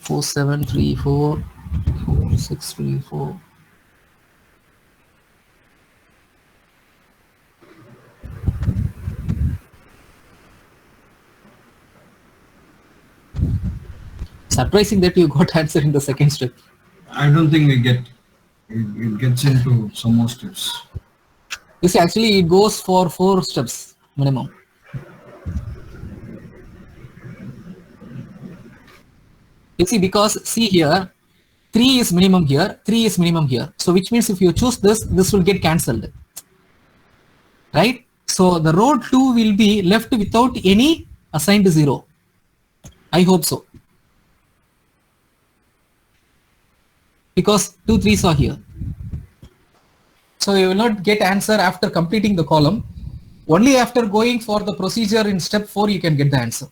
Four, 7, 3, 4, 4, 6, 3, 4. Surprising that you got answer in the second step. I don't think we get it gets into some more steps. You see, actually it goes for 4 steps minimum. You see, because see here, 3 is minimum here, 3 is minimum here. So which means if you choose this, this will get cancelled. Right? So So the row 2 will be left without any assigned 0. I hope so. Because 2 3s are here. So you will not get answer after completing the column. Only after going for the procedure in step 4 you can get the answer.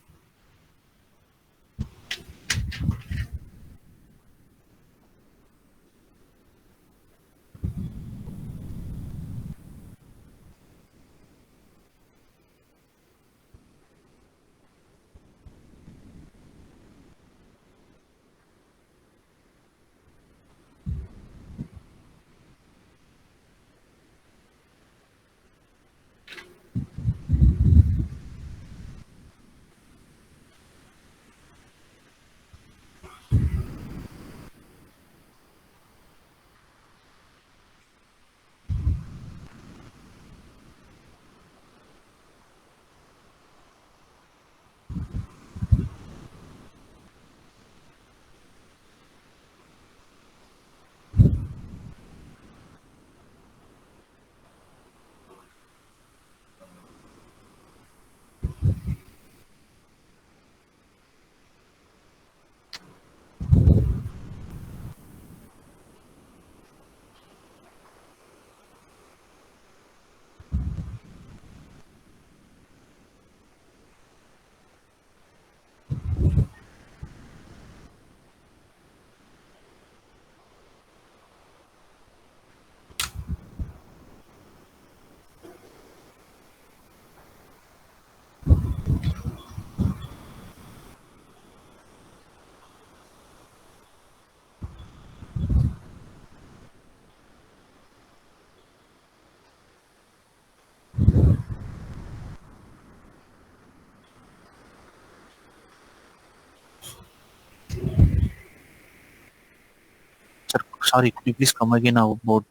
Sir, sorry, could you please come again about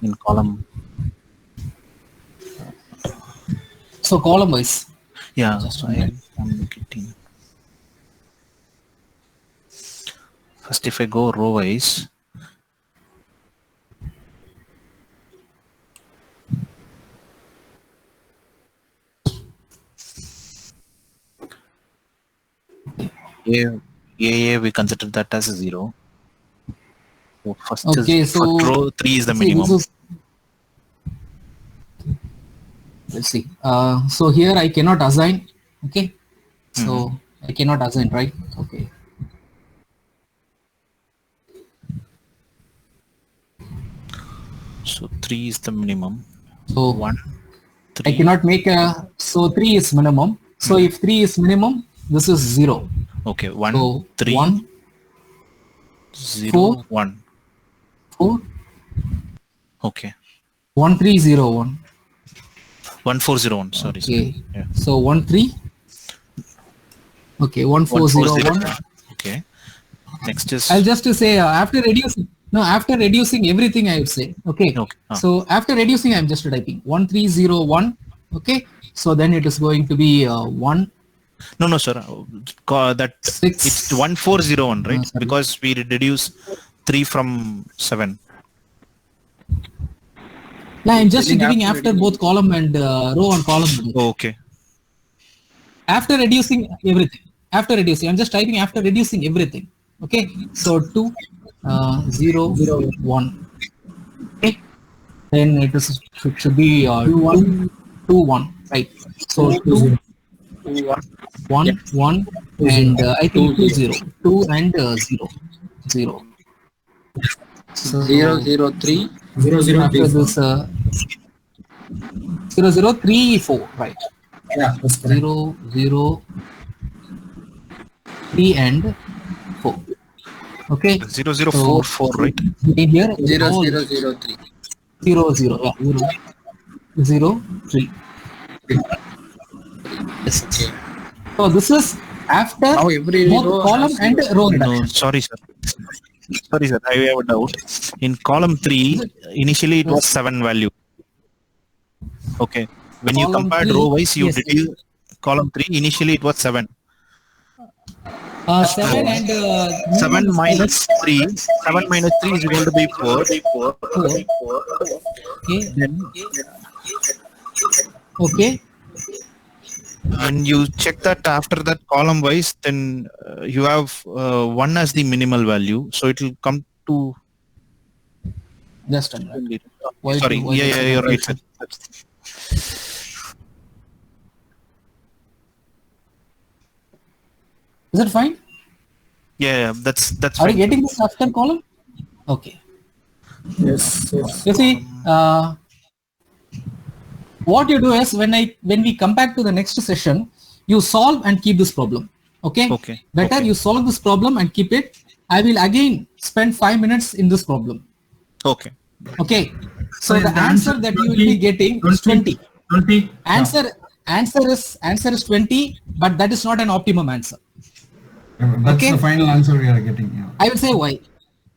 in column? So column wise. Yeah, Just a I minute. am getting. First, if I go row wise, AA we consider that as a 0. So first Okay, is, so first row 3 is the see, minimum. Let's see. So here I cannot assign. Okay. So I cannot assign, right? Okay. So 3 is the minimum. So 1, 3. I cannot make a, so 3 is minimum. So if 3 is minimum, this is 0. Okay, 1, So 3, 1, 0, 4. 1. 4, Okay. 1, 3, 0, 1. 1401, sorry. Okay. Sorry. Yeah. So 1, 3. Okay, 1401. Okay. Next is I'll just to say after reducing, no, after reducing everything I would say. Okay. Okay. So after reducing, I'm just typing 1301. Okay. So then it is going to be 1. no, sir. That 6. it's 1401, right? Sorry. Because we reduce 3 from 7. No, I'm just giving after both column and row and column. Oh, okay. After reducing everything. After reducing, I'm just typing after reducing everything. Okay. So 2, 0, 1. Okay. Then it is should be 2, 1. Right. So 2, 1, 1, and I think 2, 0. 2 and 0. 0. So 0, 0, 3, 0, 0, after 3, 4. this 0, 0, 3, 4. Right. Yeah, that's correct. 0, 0, 3 and 4. Okay. 0044, right? In here 0, all 0, 0, 3. 0, 0, yeah, 0, 3. Yes. Okay. So this is after Now every both row column has and row No, reduction. sorry, sir. Sorry, sir. I have a doubt. In column 3, initially it was 7 value. Okay. When you Column compared 3, row wise, you yes. reduce column 3. Initially it was 7. 7 and 7 minus 3. 7 minus 3 is equal to be 4. 4. Okay. Then Okay. When you check that after that column wise, then you have 1 as the minimal value. So it will come to. Just a minute. Sorry. Yeah, you're right. Sir. Is it fine? Yeah, that's Are fine. you getting this after column? Okay. Yes, yes. You see, what you do is when we come back to the next session, you solve and keep this problem. Okay. Okay. Better Okay. you solve this problem and keep it. I will again spend 5 minutes in this problem. Okay. Okay. So Is the answer that you will be getting is 20. 20. Answer is 20, but that is not an optimum answer. That's Okay. the final answer we are getting. Yeah. I will say why.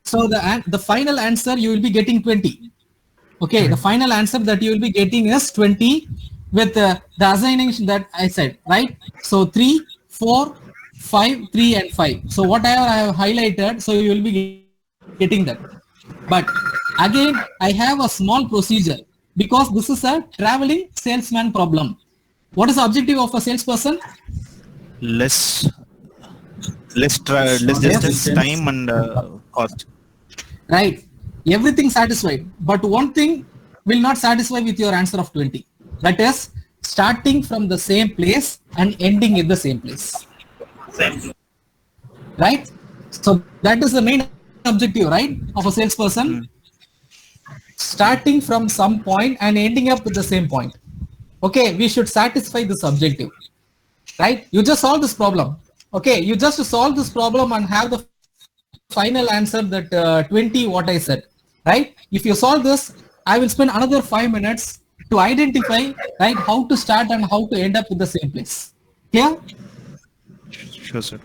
So the final answer you will be getting 20. Okay, the final answer that you will be getting is 20 with the assignation that I said, right? So 3, 4, 5, 3 and 5. So whatever I have highlighted, so you will be getting that. But again, I have a small procedure because this is a traveling salesman problem. What is the objective of a salesperson? Less distance, time and cost. Right. Everything satisfied. But one thing will not satisfy with your answer of 20. That is starting from the same place and ending in the same place. Right? So that is the main objective, right, of a salesperson. Starting from some point and ending up with the same point. Okay, we should satisfy this objective. Right? You just solve this problem. Okay, you just solve this problem and have the final answer that 20 what I said. Right? If you solve this, I will spend another 5 minutes to identify, right, how to start and how to end up with the same place. Clear? Sure, sir.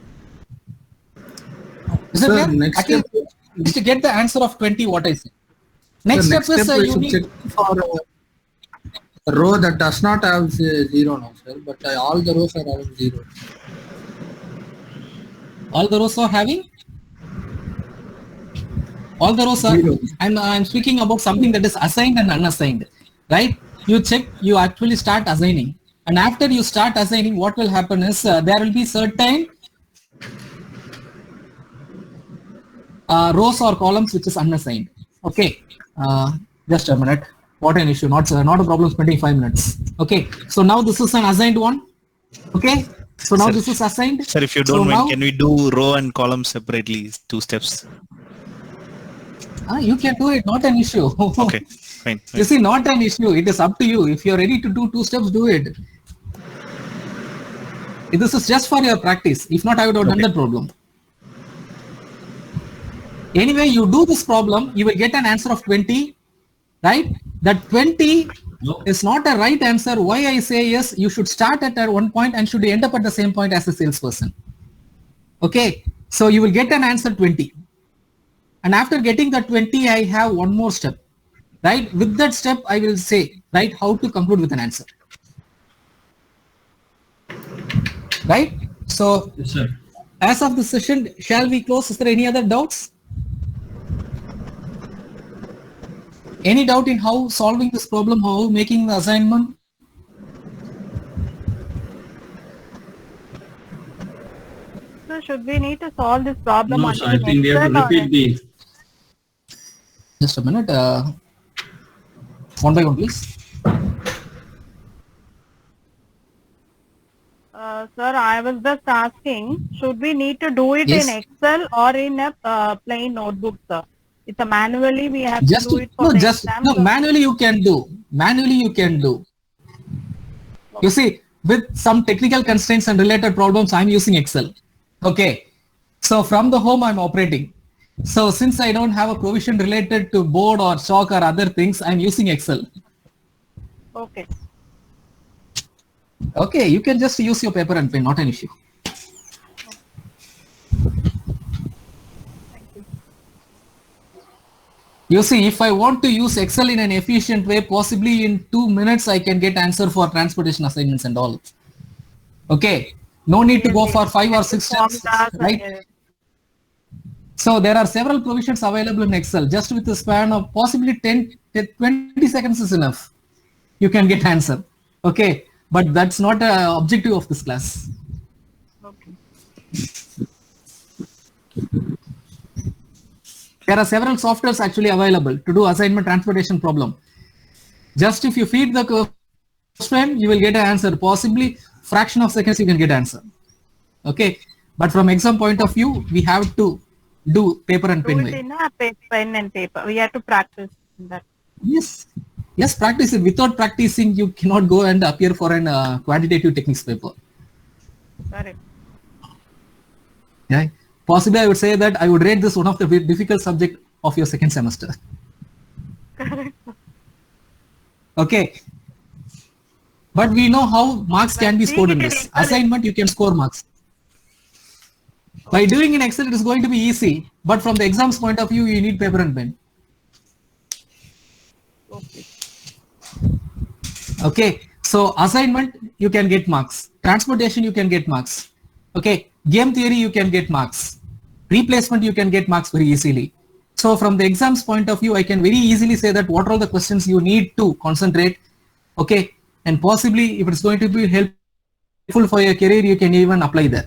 Is it Sir, clear? next At least step- to get the answer of 20 what I said. Next step is we you should need check for a row that does not have 0 now, sir, but all the rows are having 0. all the rows are having all the rows are Zero. I'm speaking about something that is assigned and unassigned, right? You check, you actually start assigning, and after you start assigning, what will happen is there will be certain rows or columns which is unassigned. Okay, just a minute. What an issue, not a problem spending 5 minutes. Okay, so now this is an assigned one. Okay, so now Sir, this is assigned. Sir, if you So don't mind, now- can we do row and column separately, 2 steps? You can do it, not an issue. Okay, fine. You see, not an issue. It is up to you. If you're ready to do 2 steps, do it. This is just for your practice. If not, I would have done that problem. Anyway, you do this problem, you will get an answer of 20, right? That 20 is not a right answer. Why I say yes, you should start at one point and should end up at the same point as a salesperson. Okay, so you will get an answer 20. And after getting the 20, I have one more step, right? With that step, I will say, right, how to conclude with an answer. Right? So, Yes, sir. as of the session, shall we close? Is there any other doubts? Any doubt in how solving this problem, how making the assignment? So should we need to solve this problem No, until sir, I think we have to next repeat the. Just a minute. One by one, please. Sir, I was just asking, should we need to do it Yes. in Excel or in a plain notebook, sir? It's a manually we have Just to do it for the exam. no, manually you can do. Manually you can do. You see, with some technical constraints and related problems, I'm using Excel. Okay. So from the home, I'm operating. So since I don't have a provision related to board or stock or other things, I'm using Excel. Okay. Okay, you can just use your paper and pen, not an issue. You see, if I want to use Excel in an efficient way, possibly in 2 minutes, I can get answer for transportation assignments and all. Okay, no need to go for 5 or 6 steps, right? So there are several provisions available in Excel. Just with a span of possibly 10 to 20 seconds is enough. You can get answer. Okay, but that's not a objective of this class. Okay. There are several softwares actually available to do assignment transportation problem. Just if you feed the question, you will get an answer. Possibly fraction of seconds you can get answer. Okay, but from exam point of view, we have to do paper and Do pen it way. in a pen and paper. We have to practice that. Yes, yes, practice it. Without practicing, you cannot go and appear for an quantitative techniques paper. Correct. Yeah. Possibly, I would say that I would rate this one of the difficult subject of your second semester. Correct. Okay. But we know how marks can be scored in this. Assignment, you can score marks. By doing in Excel, it is going to be easy. But from the exams point of view, you need paper and pen. Okay. Okay. So assignment, you can get marks. Transportation, you can get marks. Okay. Game theory, you can get marks. Replacement, you can get marks very easily. So from the exams point of view, I can very easily say that what are the questions you need to concentrate. Okay. And possibly if it's going to be helpful for your career, you can even apply that.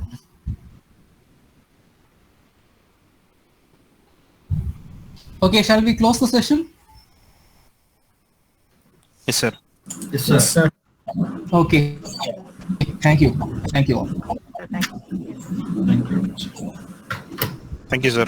Okay, shall we close the session? Yes, sir. Yes, sir. Okay. Thank you. Thank you all. So thank you. Thank you. Thank you, sir.